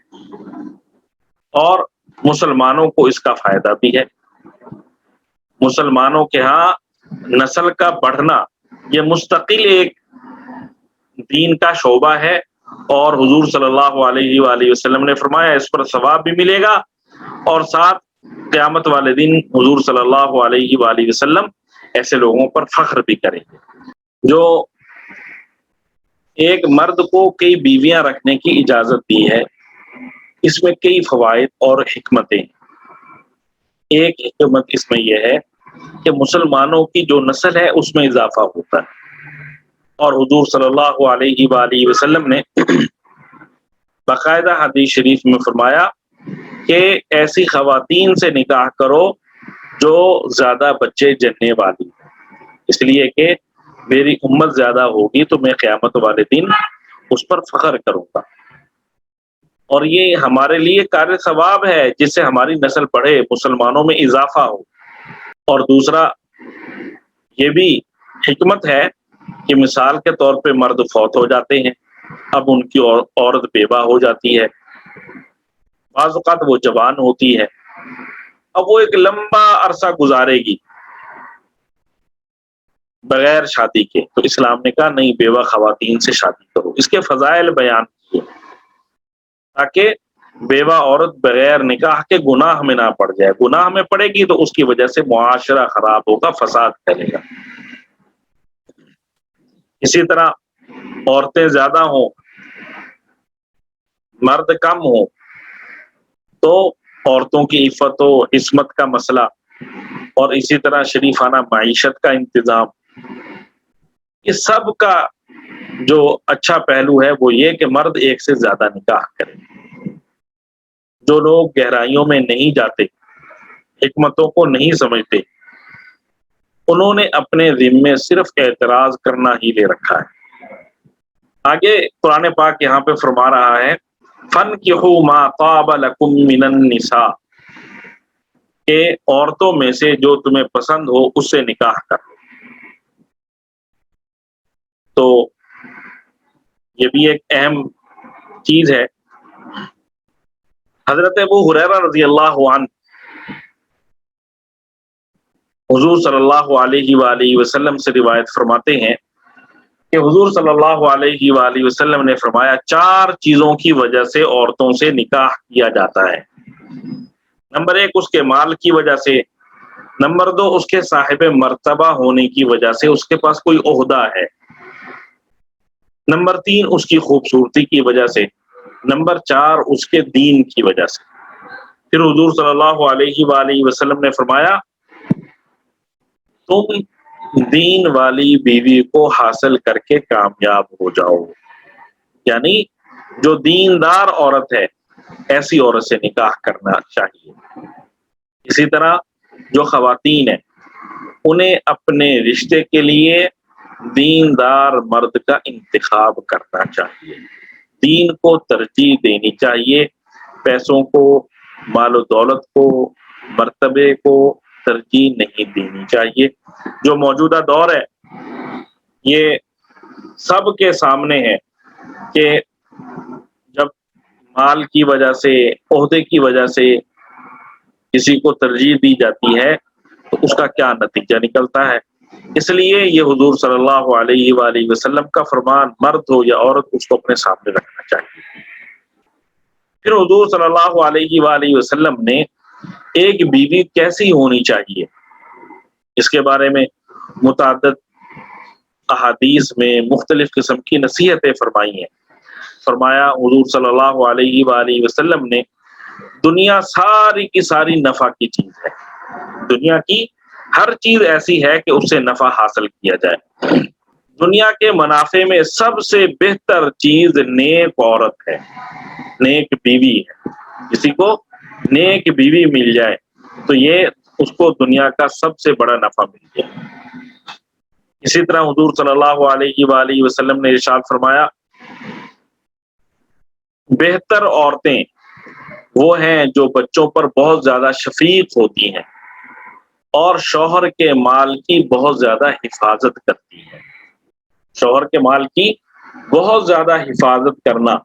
Speaker 1: اور مسلمانوں کو اس کا فائدہ بھی ہے۔ مسلمانوں کے ہاں نسل کا بڑھنا یہ مستقل ایک دین کا شعبہ ہے، اور حضور صلی اللہ علیہ وآلہ وسلم نے فرمایا اس پر ثواب بھی ملے گا، اور ساتھ قیامت والے دن حضور صلی اللہ علیہ وآلہ وسلم ایسے لوگوں پر فخر بھی کریں گے۔ جو ایک مرد کو کئی بیویاں رکھنے کی اجازت دی ہے، اس میں کئی فوائد اور حکمتیں۔ ایک حکمت اس میں یہ ہے کہ مسلمانوں کی جو نسل ہے اس میں اضافہ ہوتا ہے، اور حضور صلی اللہ علیہ وآلہ وسلم نے باقاعدہ حدیث شریف میں فرمایا کہ ایسی خواتین سے نکاح کرو جو زیادہ بچے جننے والی، اس لیے کہ میری امت زیادہ ہوگی تو میں قیامت والے دن اس پر فخر کروں گا، اور یہ ہمارے لیے کار ثواب ہے جس سے ہماری نسل بڑھے، مسلمانوں میں اضافہ ہو۔ اور دوسرا یہ بھی حکمت ہے کہ مثال کے طور پہ مرد فوت ہو جاتے ہیں، اب ان کی عورت بیوہ ہو جاتی ہے، بعض اوقات وہ جوان ہوتی ہے، اب وہ ایک لمبا عرصہ گزارے گی بغیر شادی کے، تو اسلام نے کہا نہیں، بیوہ خواتین سے شادی کرو۔ اس کے فضائل بیان کیے تاکہ بیوہ عورت بغیر نکاح کے گناہ میں نہ پڑ جائے، گناہ میں پڑے گی تو اس کی وجہ سے معاشرہ خراب ہوگا، فساد پھیلے گا۔ اسی طرح عورتیں زیادہ ہوں، مرد کم ہوں، تو عورتوں کی عفت و عصمت کا مسئلہ، اور اسی طرح شریفانہ معیشت کا انتظام، یہ سب کا جو اچھا پہلو ہے وہ یہ کہ مرد 1 سے زیادہ نکاح کرے۔ جو لوگ گہرائیوں میں نہیں جاتے، حکمتوں کو نہیں سمجھتے، انہوں نے اپنے ذمے صرف اعتراض کرنا ہی لے رکھا ہے۔ آگے قرآن پاک یہاں پہ فرما رہا ہے فَانْكِحُوا مَا طَابَ لَكُم مِّنَ النِّسَاءِ، کہ عورتوں میں سے جو تمہیں پسند ہو اس سے نکاح کر۔ تو یہ بھی ایک اہم چیز ہے۔ حضرت ابو ہریرہ رضی اللہ عنہ حضور صلی اللہ علیہ وآلہ وسلم سے روایت فرماتے ہیں کہ حضور صلی اللہ علیہ وآلہ وسلم نے فرمایا 4 چیزوں کی وجہ سے عورتوں سے نکاح کیا جاتا ہے۔ نمبر 1 اس کے مال کی وجہ سے، نمبر 2 اس کے صاحب مرتبہ ہونے کی وجہ سے، اس کے پاس کوئی عہدہ ہے، نمبر 3 اس کی خوبصورتی کی وجہ سے، نمبر 4 اس کے دین کی وجہ سے۔ پھر حضور صلی اللہ علیہ وآلہ وسلم نے فرمایا تم دین والی بیوی کو حاصل کر کے کامیاب ہو جاؤ، یعنی جو دیندار عورت ہے ایسی عورت سے نکاح کرنا چاہیے۔ اسی طرح جو خواتین ہیں انہیں اپنے رشتے کے لیے دیندار مرد کا انتخاب کرنا چاہیے، دین کو ترجیح دینی چاہیے، پیسوں کو، مال و دولت کو، مرتبے کو ترجیح نہیں دینی چاہیے۔ جو موجودہ دور ہے یہ سب کے سامنے ہے کہ جب مال کی وجہ سے، عہدے کی وجہ سے کسی کو ترجیح دی جاتی ہے تو اس کا کیا نتیجہ نکلتا ہے۔ اس لیے یہ حضور صلی اللہ علیہ وآلہ وسلم کا فرمان مرد ہو یا عورت اس کو اپنے سامنے رکھنا چاہیے۔ پھر حضور صلی اللہ علیہ وآلہ وسلم نے ایک بیوی کیسی ہونی چاہیے، اس کے بارے میں متعدد احادیث میں مختلف قسم کی نصیحتیں فرمائی ہیں۔ فرمایا حضور صلی اللہ علیہ وآلہ وسلم نے دنیا ساری کی ساری نفع کی چیز ہے، دنیا کی ہر چیز ایسی ہے کہ اس سے نفع حاصل کیا جائے۔ دنیا کے منافع میں سب سے بہتر چیز نیک عورت ہے، نیک بیوی ہے۔ کسی کو نیک بیوی مل جائے تو یہ اس کو دنیا کا سب سے بڑا نفع مل گیا۔ اسی طرح حضور صلی اللہ علیہ وآلہ وسلم نے ارشاد فرمایا بہتر عورتیں وہ ہیں جو بچوں پر بہت زیادہ شفیق ہوتی ہیں اور شوہر کے مال کی بہت زیادہ حفاظت کرتی ہیں۔ شوہر کے مال کی بہت زیادہ حفاظت کرنا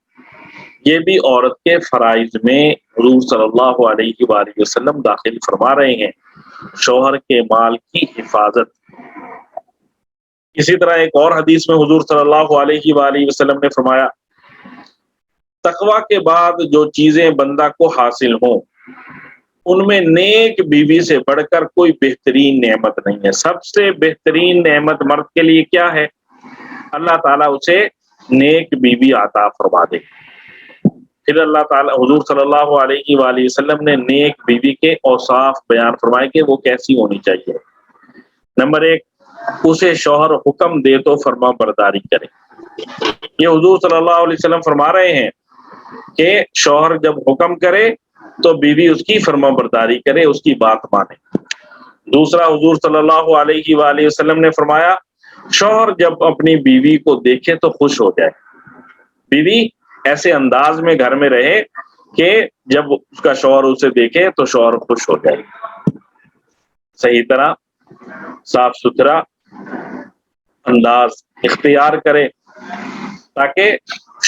Speaker 1: یہ بھی عورت کے فرائض میں حضور صلی اللہ علیہ وآلہ وسلم داخل فرما رہے ہیں، شوہر کے مال کی حفاظت۔ اسی طرح ایک اور حدیث میں حضور صلی اللہ علیہ وآلہ وسلم نے فرمایا تقویٰ کے بعد جو چیزیں بندہ کو حاصل ہوں ان میں نیک بیوی سے بڑھ کر کوئی بہترین نعمت نہیں ہے۔ سب سے بہترین نعمت مرد کے لیے کیا ہے؟ اللہ تعالیٰ اسے نیک بیوی عطا فرما دے۔ پھر اللہ تعالیٰ حضور صلی اللہ علیہ وآلہ وسلم نے نیک بیوی کے اوصاف بیان فرمائے کہ وہ کیسی ہونی چاہیے۔ نمبر 1، اسے شوہر حکم دے تو فرما برداری کرے۔ یہ حضور صلی اللہ علیہ وسلم فرما رہے ہیں کہ شوہر جب حکم کرے تو بیوی اس کی فرما برداری کرے، اس کی بات مانے۔ دوسرا، حضور صلی اللہ علیہ وآلہ وسلم نے فرمایا شوہر جب اپنی بیوی کو دیکھے تو خوش ہو جائے، بیوی ایسے انداز میں گھر میں رہے کہ جب اس کا شوہر اسے دیکھے تو شوہر خوش ہو جائے، صحیح طرح صاف ستھرا انداز اختیار کرے تاکہ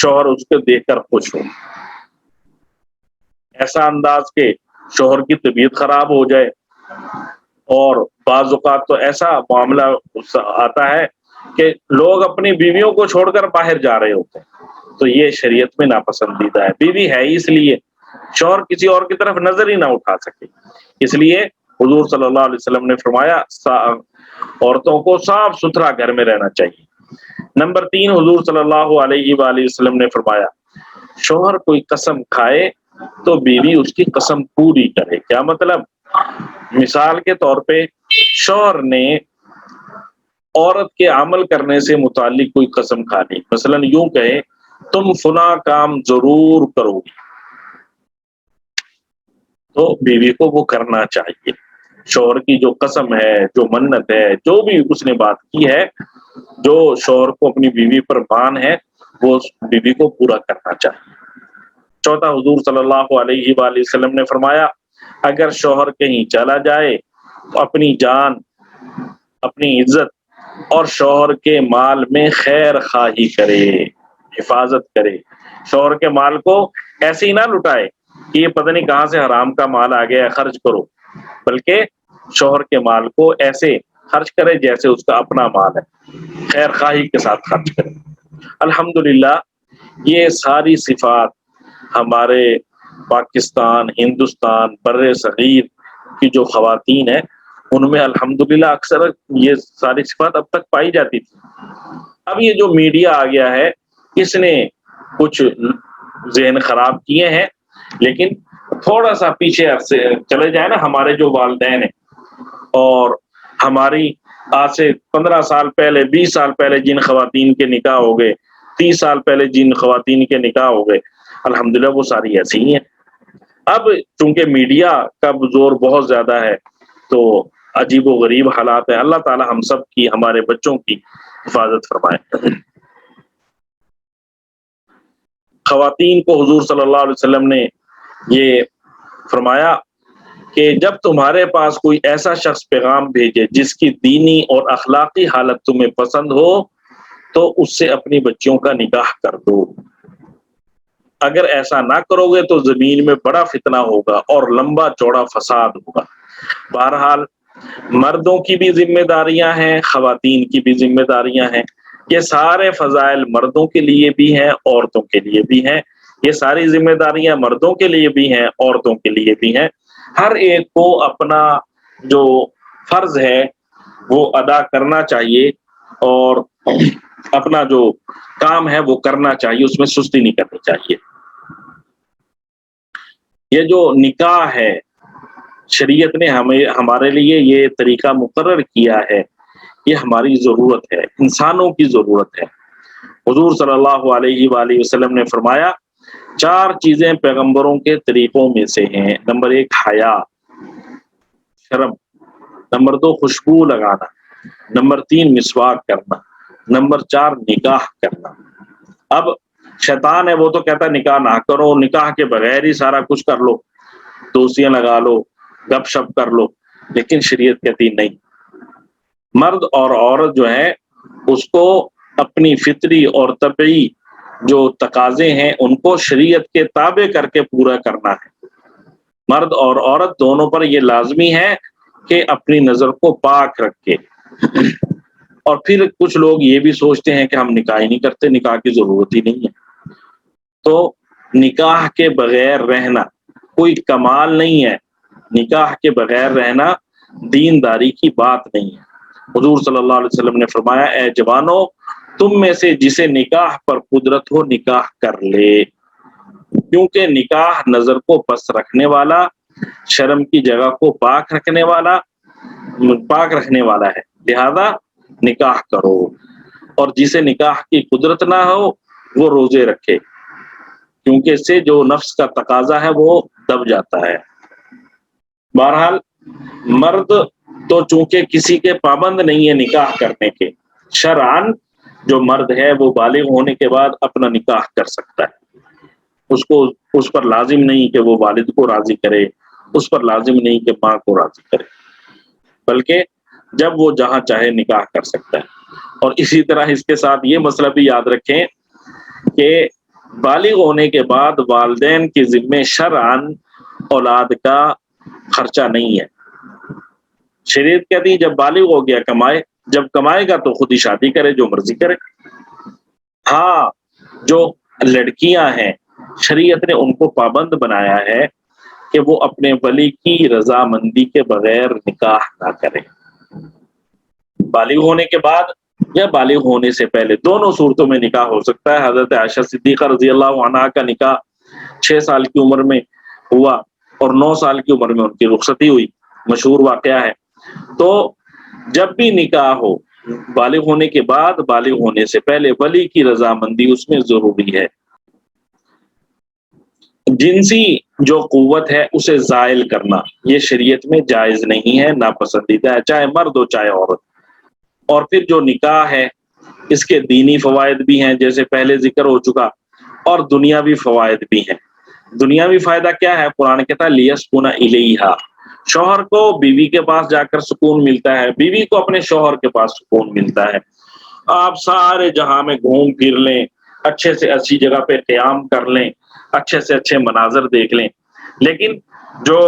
Speaker 1: شوہر اس کو دیکھ کر خوش ہو۔ ایسا انداز کہ شوہر کی طبیعت خراب ہو جائے، اور بعض اوقات تو ایسا معاملہ آتا ہے کہ لوگ اپنی بیویوں کو چھوڑ کر باہر جا رہے ہوتے ہیں، تو یہ شریعت میں ناپسندیدہ ہے۔ بیوی ہے اس لیے شوہر کسی اور کی طرف نظر ہی نہ اٹھا سکے، اس لیے حضور صلی اللہ علیہ وسلم نے فرمایا عورتوں کو صاف ستھرا گھر میں رہنا چاہیے۔ نمبر 3، حضور صلی اللہ علیہ وآلہ وسلم نے فرمایا شوہر کوئی قسم کھائے تو بیوی اس کی قسم پوری کرے۔ کیا مطلب؟ مثال کے طور پہ شوہر نے عورت کے عمل کرنے سے متعلق کوئی قسم کھا لی، مثلا یوں کہے تم فلاں کام ضرور کرو گی، تو بیوی کو وہ کرنا چاہیے۔ شوہر کی جو قسم ہے، جو منت ہے، جو بھی اس نے بات کی ہے، جو شوہر کو اپنی بیوی پر مان ہے، وہ اس بیوی کو پورا کرنا چاہیے۔ چوتھا، حضور صلی اللہ علیہ وآلہ وسلم نے فرمایا اگر شوہر کہیں چلا جائے تو اپنی جان، اپنی عزت اور شوہر کے مال میں خیر خواہی کرے، حفاظت کرے۔ شوہر کے مال کو ایسے ہی نہ لٹائے کہ یہ پتہ نہیں کہاں سے حرام کا مال آ گیا ہے خرچ کرو، بلکہ شوہر کے مال کو ایسے خرچ کرے جیسے اس کا اپنا مال ہے، خیر خواہی کے ساتھ خرچ کرے۔ الحمدللہ یہ ساری صفات ہمارے پاکستان، ہندوستان، بر صغیر کی جو خواتین ہیں ان میں الحمدللہ اکثر یہ ساری صفات اب تک پائی جاتی تھی۔ اب یہ جو میڈیا آ گیا ہے اس نے کچھ ذہن خراب کیے ہیں، لیکن تھوڑا سا پیچھے سے چلے جائے نا، ہمارے جو والدین ہیں اور ہماری آج سے 15 سال پہلے، 20 سال پہلے جن خواتین کے نکاح ہو گئے، 30 سال پہلے جن خواتین کے نکاح ہو گئے، الحمدللہ وہ ساری ایسی ہی ہیں۔ اب چونکہ میڈیا کا زور بہت زیادہ ہے تو عجیب و غریب حالات ہیں۔ اللہ تعالی ہم سب کی، ہمارے بچوں کی حفاظت فرمائے۔ خواتین کو حضور صلی اللہ علیہ وسلم نے یہ فرمایا کہ جب تمہارے پاس کوئی ایسا شخص پیغام بھیجے جس کی دینی اور اخلاقی حالت تمہیں پسند ہو تو اس سے اپنی بچیوں کا نکاح کر دو۔ اگر ایسا نہ کرو گے تو زمین میں بڑا فتنہ ہوگا اور لمبا چوڑا فساد ہوگا۔ بہرحال مردوں کی بھی ذمہ داریاں ہیں، خواتین کی بھی ذمہ داریاں ہیں۔ یہ سارے فضائل مردوں کے لیے بھی ہیں، عورتوں کے لیے بھی ہیں۔ یہ ساری ذمہ داریاں مردوں کے لیے بھی ہیں، عورتوں کے لیے بھی ہیں۔ ہر ایک کو اپنا جو فرض ہے وہ ادا کرنا چاہیے اور اپنا جو کام ہے وہ کرنا چاہیے، اس میں سستی نہیں کرنی چاہیے۔ یہ جو نکاح ہے، شریعت نے ہمارے لیے یہ طریقہ مقرر کیا ہے، یہ ہماری ضرورت ہے، انسانوں کی ضرورت ہے۔ حضور صلی اللہ علیہ وآلہ وسلم نے فرمایا 4 چیزیں پیغمبروں کے طریقوں میں سے ہیں۔ نمبر 1 حیا، شرم، نمبر 2 خوشبو لگانا، نمبر 3 مسواک کرنا، نمبر 4 نکاح کرنا۔ اب شیطان ہے وہ تو کہتا ہے نکاح نہ کرو، نکاح کے بغیر ہی سارا کچھ کر لو، دوستیاں لگا لو، گپ شپ کر لو، لیکن شریعت کہتی نہیں۔ مرد اور عورت جو ہے اس کو اپنی فطری اور طبعی جو تقاضے ہیں ان کو شریعت کے تابع کر کے پورا کرنا ہے۔ مرد اور عورت دونوں پر یہ لازمی ہے کہ اپنی نظر کو پاک رکھے۔ اور پھر کچھ لوگ یہ بھی سوچتے ہیں کہ ہم نکاح ہی نہیں کرتے، نکاح کی ضرورت ہی نہیں ہے۔ تو نکاح کے بغیر رہنا کوئی کمال نہیں ہے، نکاح کے بغیر رہنا دینداری کی بات نہیں ہے۔ حضور صلی اللہ علیہ وسلم نے فرمایا اے جوانو، تم میں سے جسے نکاح پر قدرت ہو نکاح کر لے، کیونکہ نکاح نظر کو پس رکھنے والا، شرم کی جگہ کو پاک رکھنے والا ہے، لہذا نکاح کرو۔ اور جسے نکاح کی قدرت نہ ہو وہ روزے رکھے، کیونکہ اس سے جو نفس کا تقاضا ہے وہ دب جاتا ہے۔ بہرحال مرد تو چونکہ کسی کے پابند نہیں ہے نکاح کرنے کے، شرعاً جو مرد ہے وہ بالغ ہونے کے بعد اپنا نکاح کر سکتا ہے۔ اس پر لازم نہیں کہ وہ والد کو راضی کرے، اس پر لازم نہیں کہ ماں کو راضی کرے، بلکہ جب وہ جہاں چاہے نکاح کر سکتا ہے۔ اور اسی طرح اس کے ساتھ یہ مسئلہ بھی یاد رکھیں کہ بالغ ہونے کے بعد والدین کے ذمے شرعاً اولاد کا خرچہ نہیں ہے۔ شریعت کہتی ہے جب بالغ ہو گیا کمائے، جب کمائے گا تو خود ہی شادی کرے، جو مرضی کرے۔ ہاں جو لڑکیاں ہیں شریعت نے ان کو پابند بنایا ہے کہ وہ اپنے ولی کی رضامندی کے بغیر نکاح نہ کرے، بالغ ہونے کے بعد یا بالغ ہونے سے پہلے، دونوں صورتوں میں نکاح ہو سکتا ہے۔ حضرت عائشہ صدیقہ رضی اللہ عنہا کا نکاح 6 سال کی عمر میں ہوا اور 9 سال کی عمر میں ان کی رخصتی ہوئی، مشہور واقعہ ہے۔ تو جب بھی نکاح ہو، بالغ ہونے کے بعد، بالغ ہونے سے پہلے، ولی کی رضامندی اس میں ضروری ہے۔ جنسی جو قوت ہے اسے زائل کرنا یہ شریعت میں جائز نہیں ہے، ناپسندیدہ ہے، چاہے مرد ہو چاہے عورت۔ اور پھر جو نکاح ہے اس کے دینی فوائد بھی ہیں جیسے پہلے ذکر ہو چکا، اور دنیاوی فوائد بھی ہیں۔ دنیاوی فائدہ کیا ہے؟ قرآن کہتا ہے لیسکن الیہا، شوہر کو بیوی کے پاس جا کر سکون ملتا ہے، بیوی کو اپنے شوہر کے پاس سکون ملتا ہے۔ آپ سارے جہاں میں گھوم پھر لیں، اچھے سے اچھی جگہ پہ قیام کر لیں، اچھے سے اچھے مناظر دیکھ لیں، لیکن جو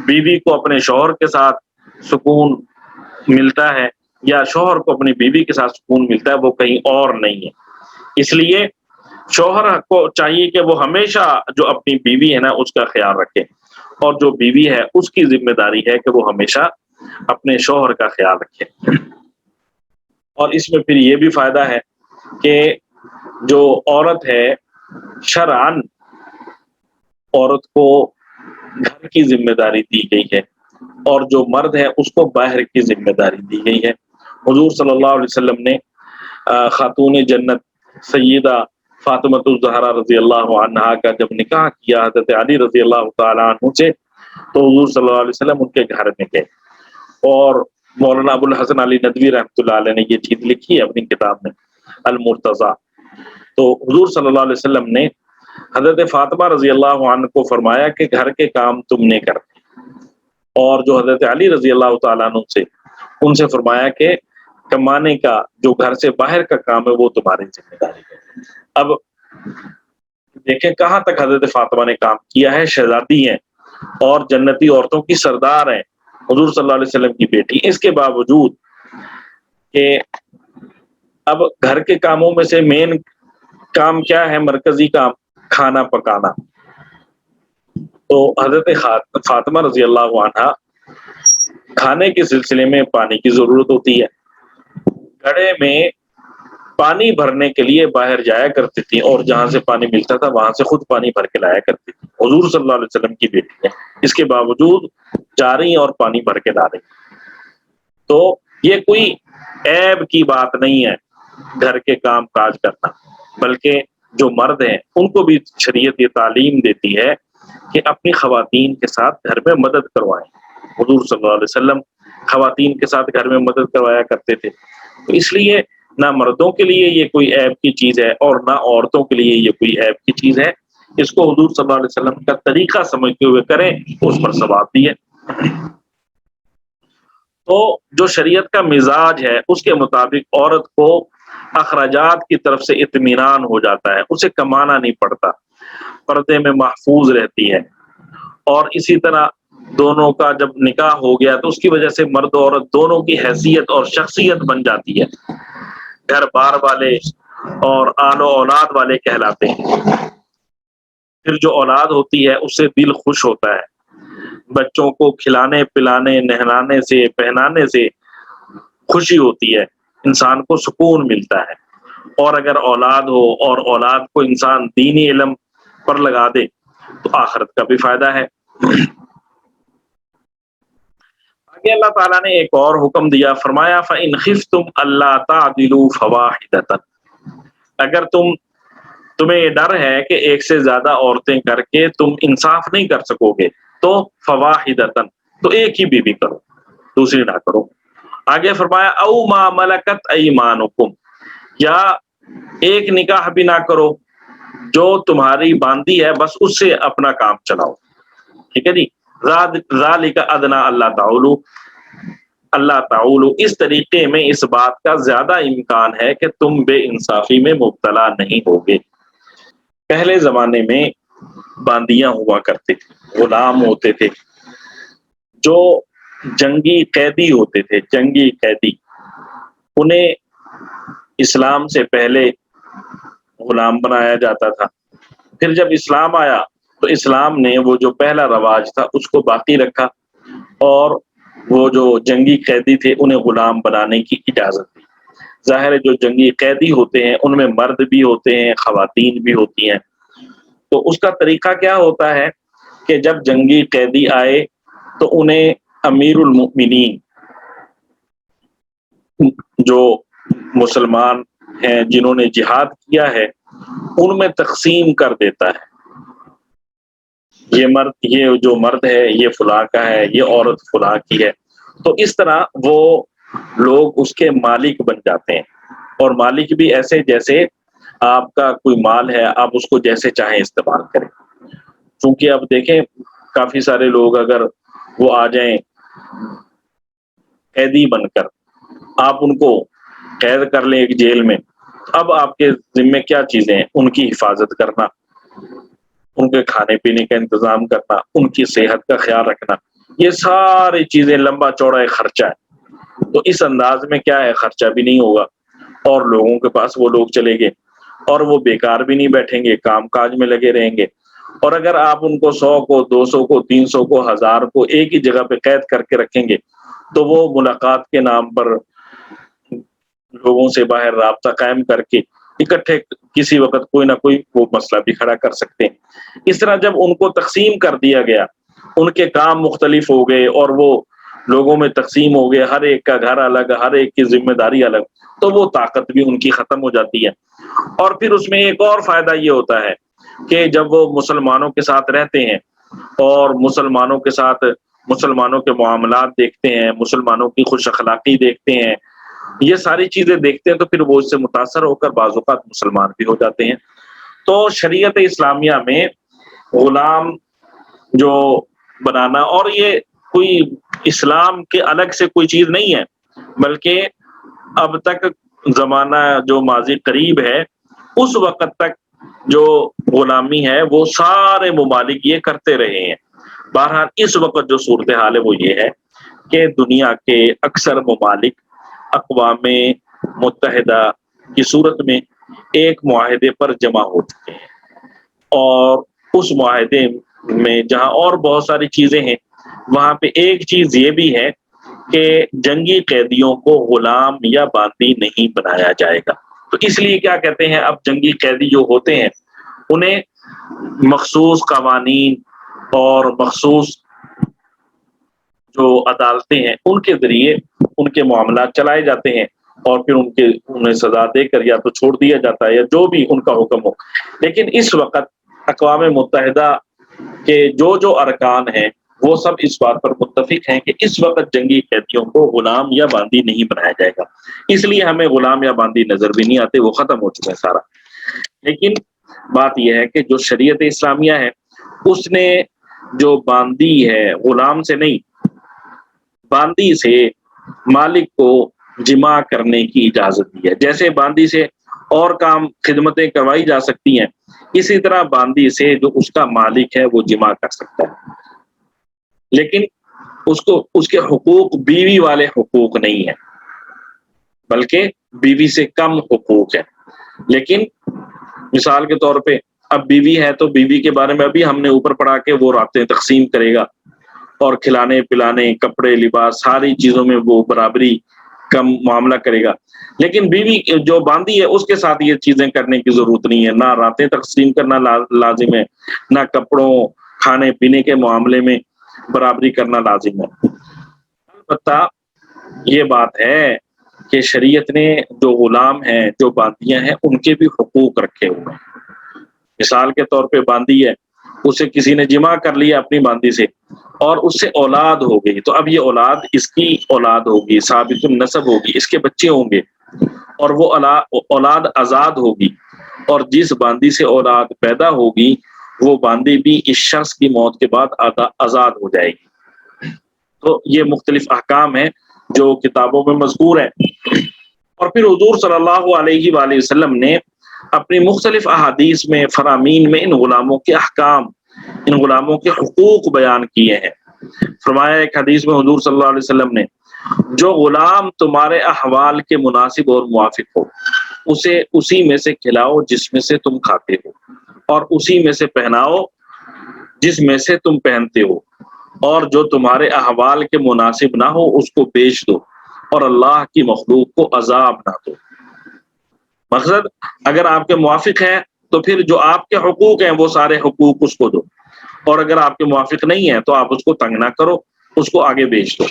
Speaker 1: بیوی کو اپنے شوہر کے ساتھ سکون ملتا ہے یا شوہر کو اپنی بیوی کے ساتھ سکون ملتا ہے وہ کہیں اور نہیں ہے۔ اس لیے شوہر کو چاہیے کہ وہ ہمیشہ جو اپنی بیوی ہے نا اس کا خیال رکھے، اور جو بیوی ہے اس کی ذمہ داری ہے کہ وہ ہمیشہ اپنے شوہر کا خیال رکھے۔ اور اس میں پھر یہ بھی فائدہ ہے کہ جو عورت ہے شرعاً عورت کو گھر کی ذمہ داری دی گئی ہے، اور جو مرد ہے اس کو باہر کی ذمہ داری دی گئی ہے۔ حضور صلی اللہ علیہ وسلم نے خاتون جنت سیدہ فاطمہ الزہرا رضی اللہ عنہا کا جب نکاح کیا حضرت علی رضی اللہ تعالیٰ عنہ سے، تو حضور صلی اللہ علیہ وسلم ان کے گھر میں گئے، اور مولانا ابو الحسن علی ندوی رحمۃ اللہ علیہ نے یہ چیز لکھی ہے اپنی کتاب میں المرتضی۔ تو حضور صلی اللہ علیہ وسلم نے حضرت فاطمہ رضی اللہ عنہ کو فرمایا کہ گھر کے کام تم نے کرنے، اور جو حضرت علی رضی اللہ تعالیٰ عنہ سے ان سے فرمایا کہ کمانے کا جو گھر سے باہر کا کام ہے وہ تمہاری ذمہ داری ہے۔ اب دیکھیں کہاں تک حضرت فاطمہ نے کام کیا ہے، شہزادی ہیں اور جنتی عورتوں کی سردار ہیں، حضور صلی اللہ علیہ وسلم کی بیٹی، اس کے باوجود کہ اب گھر کے کاموں میں سے مین کام کیا ہے، مرکزی کام کھانا پکانا، تو حضرت فاطمہ رضی اللہ عنہا کھانے کے سلسلے میں پانی کی ضرورت ہوتی ہے، گھڑے میں پانی بھرنے کے لیے باہر جایا کرتی تھی اور جہاں سے پانی ملتا تھا وہاں سے خود پانی بھر کے لایا کرتی تھی۔ حضور صلی اللہ علیہ وسلم کی بیٹی ہے، اس کے باوجود جا رہی ہیں اور پانی بھر کے لا رہی ہیں۔ تو یہ کوئی عیب کی بات نہیں ہے گھر کے کام کاج کرنا، بلکہ جو مرد ہیں ان کو بھی شریعت یہ تعلیم دیتی ہے کہ اپنی خواتین کے ساتھ گھر میں مدد کروائیں۔ حضور صلی اللہ علیہ وسلم خواتین کے ساتھ گھر میں مدد کروایا کرتے تھے، تو اس لیے نہ مردوں کے لیے یہ کوئی عیب کی چیز ہے اور نہ عورتوں کے لیے یہ کوئی عیب کی چیز ہے۔ اس کو حضور صلی اللہ علیہ وسلم کا طریقہ سمجھتے ہوئے کریں، اس پر ثواب بھی ہے۔ تو جو شریعت کا مزاج ہے اس کے مطابق عورت کو اخراجات کی طرف سے اطمینان ہو جاتا ہے، اسے کمانا نہیں پڑتا، پردے میں محفوظ رہتی ہے۔ اور اسی طرح دونوں کا جب نکاح ہو گیا تو اس کی وجہ سے مرد و عورت دونوں کی حیثیت اور شخصیت بن جاتی ہے، گھر بار والے اور آل و اولاد والے کہلاتے ہیں۔ پھر جو اولاد ہوتی ہے اس سے دل خوش ہوتا ہے، بچوں کو کھلانے پلانے نہلانے سے پہنانے سے خوشی ہوتی ہے، انسان کو سکون ملتا ہے۔ اور اگر اولاد ہو اور اولاد کو انسان دینی علم پر لگا دے تو آخرت کا بھی فائدہ ہے۔ آگے اللہ تعالیٰ نے ایک اور حکم دیا، فرمایا فَإِنْ خِفْتُمْ أَلَّا تَعْدِلُوا فَوَاحِدَةً، اگر تمہیں یہ ڈر ہے کہ ایک سے زیادہ عورتیں کر کے تم انصاف نہیں کر سکو گے تو فواحدتن، تو ایک ہی بیوی کرو، دوسری نہ کرو۔ آگے فرمایا او ما ملکت ایمانکم، یا ایک نکاح بھی نہ کرو، جو تمہاری باندھی ہے بس اس سے اپنا کام چلاؤ، ٹھیک ہے جی۔ ذالک ادنی اللہ تعالی، اس طریقے میں اس بات کا زیادہ امکان ہے کہ تم بے انصافی میں مبتلا نہیں ہوگے۔ پہلے زمانے میں باندیاں ہوا کرتے تھے، غلام ہوتے تھے، جو جنگی قیدی ہوتے تھے، جنگی قیدی، انہیں اسلام سے پہلے غلام بنایا جاتا تھا۔ پھر جب اسلام آیا تو اسلام نے وہ جو پہلا رواج تھا اس کو باقی رکھا، اور وہ جو جنگی قیدی تھے انہیں غلام بنانے کی اجازت دی۔ ظاہر ہے جو جنگی قیدی ہوتے ہیں ان میں مرد بھی ہوتے ہیں، خواتین بھی ہوتی ہیں، تو اس کا طریقہ کیا ہوتا ہے کہ جب جنگی قیدی آئے تو انہیں امیر المؤمنین، جو مسلمان ہیں جنہوں نے جہاد کیا ہے، ان میں تقسیم کر دیتا ہے، یہ جو مرد ہے یہ فلاں کا ہے، یہ عورت فلاں کی ہے۔ تو اس طرح وہ لوگ اس کے مالک بن جاتے ہیں، اور مالک بھی ایسے جیسے آپ کا کوئی مال ہے، آپ اس کو جیسے چاہیں استعمال کریں۔ چونکہ اب دیکھیں کافی سارے لوگ اگر وہ آ جائیں قیدی بن کر، آپ ان کو قید کر لیں ایک جیل میں، اب آپ کے ذمے کیا چیزیں ہیں؟ ان کی حفاظت کرنا، ان کے کھانے پینے کا انتظام کرنا، ان کی صحت کا خیال رکھنا، یہ ساری چیزیں لمبا چوڑا ایک خرچہ ہے۔ تو اس انداز میں کیا ہے، خرچہ بھی نہیں ہوگا اور لوگوں کے پاس وہ لوگ چلے گئے اور وہ بیکار بھی نہیں بیٹھیں گے، کام کاج میں لگے رہیں گے۔ اور اگر آپ ان کو 100 کو 200 کو 300 کو 1000 کو ایک ہی جگہ پہ قید کر کے رکھیں گے تو وہ ملاقات کے نام پر لوگوں سے باہر رابطہ قائم کر کے اکٹھے کسی وقت کوئی نہ کوئی وہ مسئلہ بھی کھڑا کر سکتے ہیں۔ اس طرح جب ان کو تقسیم کر دیا گیا، ان کے کام مختلف ہو گئے اور وہ لوگوں میں تقسیم ہو گئے، ہر ایک کا گھر الگ، ہر ایک کی ذمہ داری الگ، تو وہ طاقت بھی ان کی ختم ہو جاتی ہے۔ اور پھر اس میں ایک اور فائدہ یہ ہوتا ہے کہ جب وہ مسلمانوں کے ساتھ رہتے ہیں اور مسلمانوں کے ساتھ مسلمانوں کے معاملات دیکھتے ہیں، مسلمانوں کی خوش اخلاقی دیکھتے ہیں، یہ ساری چیزیں دیکھتے ہیں، تو پھر وہ اس سے متاثر ہو کر بعض اوقات مسلمان بھی ہو جاتے ہیں۔ تو شریعت اسلامیہ میں غلام جو بنانا، اور یہ کوئی اسلام کے الگ سے کوئی چیز نہیں ہے، بلکہ اب تک زمانہ جو ماضی قریب ہے اس وقت تک جو غلامی ہے وہ سارے ممالک یہ کرتے رہے ہیں۔ بہرحال اس وقت جو صورتحال ہے وہ یہ ہے کہ دنیا کے اکثر ممالک اقوام متحدہ کی صورت میں ایک معاہدے پر جمع ہو چکے ہیں، اور اس معاہدے میں جہاں اور بہت ساری چیزیں ہیں، وہاں پہ ایک چیز یہ بھی ہے کہ جنگی قیدیوں کو غلام یا باندی نہیں بنایا جائے گا۔ تو اس لیے کیا کہتے ہیں، اب جنگی قیدی جو ہوتے ہیں انہیں مخصوص قوانین اور مخصوص جو عدالتیں ہیں ان کے ذریعے ان کے معاملات چلائے جاتے ہیں، اور پھر انہیں سزا دے کر یا تو چھوڑ دیا جاتا ہے یا جو بھی ان کا حکم ہو۔ لیکن اس وقت اقوام متحدہ کے جو ارکان ہیں وہ سب اس بات پر متفق ہیں کہ اس وقت جنگی قیدیوں کو غلام یا باندی نہیں بنایا جائے گا، اس لیے ہمیں غلام یا باندی نظر بھی نہیں آتے، وہ ختم ہو چکے ہیں سارا۔ لیکن بات یہ ہے کہ جو شریعت اسلامیہ ہے اس نے جو باندی ہے غلام سے نہیں، باندی سے مالک کو جمع کرنے کی اجازت دی ہے۔ جیسے باندی سے اور کام خدمتیں کروائی جا سکتی ہیں، اسی طرح باندی سے جو اس کا مالک ہے وہ جمع کر سکتا ہے، لیکن اس کے حقوق بیوی والے حقوق نہیں ہیں، بلکہ بیوی سے کم حقوق ہیں۔ لیکن مثال کے طور پہ اب بیوی ہے تو بیوی کے بارے میں ابھی ہم نے اوپر پڑھا کہ وہ راتیں تقسیم کرے گا اور کھلانے پلانے کپڑے لباس ساری چیزوں میں وہ برابری کا معاملہ کرے گا، لیکن بیوی جو باندی ہے اس کے ساتھ یہ چیزیں کرنے کی ضرورت نہیں ہے، نہ راتیں تقسیم کرنا لازم ہے، نہ کپڑوں کھانے پینے کے معاملے میں برابری کرنا لازم ہے۔ البتہ یہ بات ہے کہ شریعت نے جو غلام ہیں جو باندیاں ہیں ان کے بھی حقوق رکھے ہوئے ہیں۔ مثال کے طور پہ باندی ہے، اسے کسی نے جمع کر لیا اپنی باندی سے اور اس سے اولاد ہو گئی، تو اب یہ اولاد اس کی اولاد ہوگی، ثابت النسب ہوگی، اس کے بچے ہوں گے، اور وہ اولاد آزاد ہوگی، اور جس باندی سے اولاد پیدا ہوگی وہ باندی بھی اس شخص کی موت کے بعد آزاد ہو جائے گی۔ تو یہ مختلف احکام ہیں جو کتابوں میں مذکور ہیں، اور پھر حضور صلی اللہ علیہ وآلہ وسلم نے اپنی مختلف احادیث میں فرامین میں ان غلاموں کے احکام، ان غلاموں کے حقوق بیان کیے ہیں۔ فرمایا ایک حدیث میں حضور صلی اللہ علیہ وسلم نے، جو غلام تمہارے احوال کے مناسب اور موافق ہو اسے اسی میں سے کھلاؤ جس میں سے تم کھاتے ہو، اور اسی میں سے پہناؤ جس میں سے تم پہنتے ہو، اور جو تمہارے احوال کے مناسب نہ ہو اس کو بیچ دو، اور اللہ کی مخلوق کو عذاب نہ دو۔ مقصد اگر آپ کے موافق ہیں تو پھر جو آپ کے حقوق ہیں وہ سارے حقوق اس کو دو، اور اگر آپ کے موافق نہیں ہیں تو آپ اس کو تنگ نہ کرو، اس کو آگے بیچ دو۔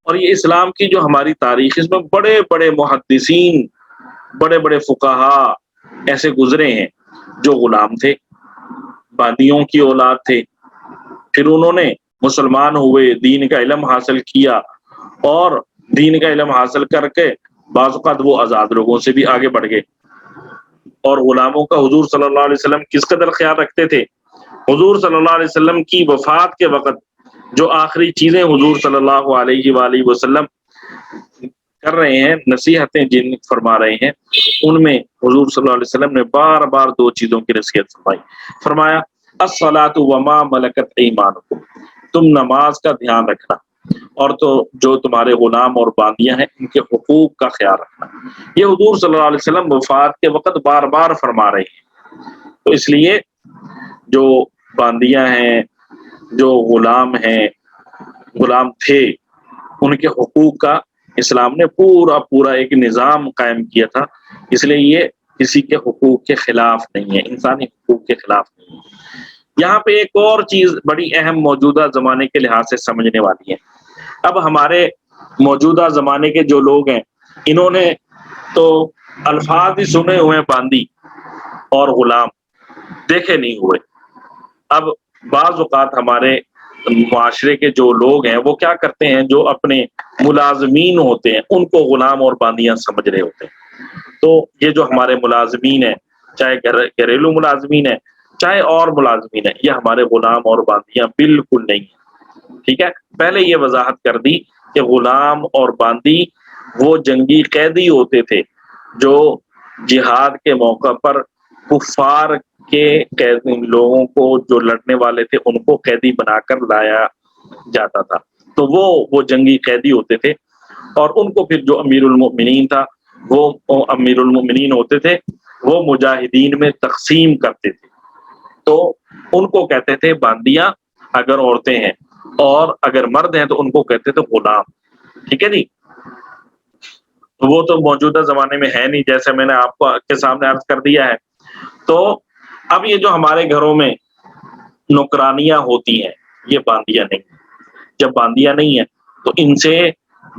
Speaker 1: اور یہ اسلام کی جو ہماری تاریخ، اس میں بڑے بڑے محدثین، بڑے بڑے فقہا ایسے گزرے ہیں جو غلام تھے، باندیوں کی اولاد تھے، پھر انہوں نے مسلمان ہوئے، دین کا علم حاصل کیا، اور دین کا علم حاصل کر کے بعض اوقات وہ آزاد لوگوں سے بھی آگے بڑھ گئے۔ اور غلاموں کا حضور صلی اللہ علیہ وسلم کس قدر خیال رکھتے تھے، حضور صلی اللہ علیہ وسلم کی وفات کے وقت جو آخری چیزیں حضور صلی اللہ علیہ وآلہ وسلم کر رہے ہیں، نصیحتیں جن فرما رہے ہیں، ان میں حضور صلی اللہ علیہ وسلم نے بار بار دو چیزوں کی نصیحت فرمائی۔ فرمایا الصلاۃ وما ملکت ایمانکم، تم نماز کا دھیان رکھنا، اور تو جو تمہارے غلام اور باندیاں ہیں ان کے حقوق کا خیال رکھنا۔ یہ حضور صلی اللہ علیہ وسلم وفات کے وقت بار بار فرما رہے ہیں۔ تو اس لیے جو باندیاں ہیں، جو غلام ہیں، غلام تھے، ان کے حقوق کا اسلام نے پورا ایک نظام قائم کیا تھا، اس لیے یہ کسی کے حقوق کے خلاف نہیں ہے، انسانی حقوق کے خلاف نہیں ہے۔ یہاں پہ ایک اور چیز بڑی اہم موجودہ زمانے کے لحاظ سے سمجھنے والی ہے۔ اب ہمارے موجودہ زمانے کے جو لوگ ہیں انہوں نے تو الفاظ ہی سنے ہوئے ہیں، باندی اور غلام دیکھے نہیں ہوئے۔ اب بعض اوقات ہمارے معاشرے کے جو لوگ ہیں وہ کیا کرتے ہیں، جو اپنے ملازمین ہوتے ہیں ان کو غلام اور باندیاں سمجھ رہے ہوتے ہیں۔ تو یہ جو ہمارے ملازمین ہیں، چاہے گھریلو ملازمین ہیں چاہے اور ملازمین ہیں، یہ ہمارے غلام اور باندیاں بالکل نہیں ہیں۔ ٹھیک ہے، پہلے یہ وضاحت کر دی کہ غلام اور باندی وہ جنگی قیدی ہوتے تھے جو جہاد کے موقع پر کفار کے لوگوں کو جو لڑنے والے تھے ان کو قیدی بنا کر لایا جاتا تھا، تو وہ جنگی قیدی ہوتے تھے، اور ان کو پھر جو امیر المؤمنین تھا، وہ امیر المؤمنین ہوتے تھے، وہ مجاہدین میں تقسیم کرتے تھے۔ تو ان کو کہتے تھے باندیاں اگر عورتیں ہیں، اور اگر مرد ہیں تو ان کو کہتے تھے غلام. ٹھیک ہے جی. وہ تو موجودہ زمانے میں ہے نہیں، جیسے میں نے آپ کو کے سامنے عرض کر دیا ہے. تو اب یہ جو ہمارے گھروں میں نوکرانیاں ہوتی ہیں، یہ باندیاں نہیں. جب باندیاں نہیں ہیں تو ان سے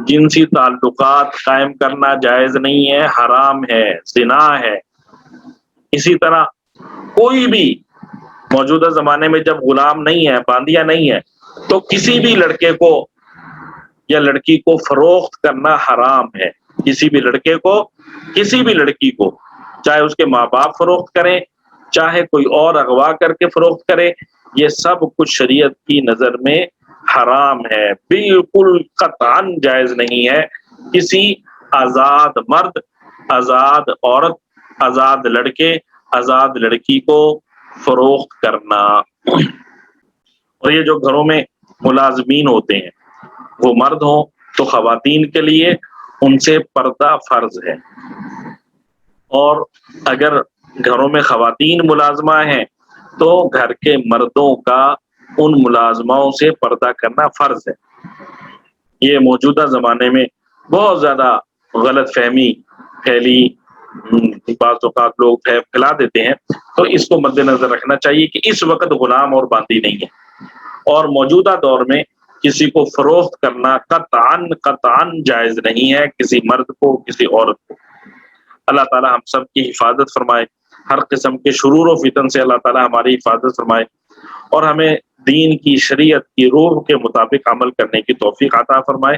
Speaker 1: جنسی تعلقات قائم کرنا جائز نہیں ہے، حرام ہے، زنا ہے. اسی طرح کوئی بھی موجودہ زمانے میں جب غلام نہیں ہے، باندیاں نہیں ہے، تو کسی بھی لڑکے کو یا لڑکی کو فروخت کرنا حرام ہے. کسی بھی لڑکے کو، کسی بھی لڑکی کو، چاہے اس کے ماں باپ فروخت کریں، چاہے کوئی اور اغوا کر کے فروخت کرے، یہ سب کچھ شریعت کی نظر میں حرام ہے. بالکل قطعاً جائز نہیں ہے کسی آزاد مرد، آزاد عورت، آزاد لڑکے، آزاد لڑکی کو فروخت کرنا. اور یہ جو گھروں میں ملازمین ہوتے ہیں، وہ مرد ہوں تو خواتین کے لیے ان سے پردہ فرض ہے، اور اگر گھروں میں خواتین ملازمہ ہیں تو گھر کے مردوں کا ان ملازماؤں سے پردہ کرنا فرض ہے. یہ موجودہ زمانے میں بہت زیادہ غلط فہمی پھیلی، بعض اوقات لوگ پھیلا دیتے ہیں. تو اس کو مد نظر رکھنا چاہیے کہ اس وقت غلام اور باندی نہیں ہے، اور موجودہ دور میں کسی کو فروخت کرنا قطعاً جائز نہیں ہے، کسی مرد کو، کسی عورت کو. اللہ تعالی ہم سب کی حفاظت فرمائے، ہر قسم کے شرور و فتن سے اللہ تعالی ہماری حفاظت فرمائے، اور ہمیں دین کی، شریعت کی روح کے مطابق عمل کرنے کی توفیق عطا فرمائے.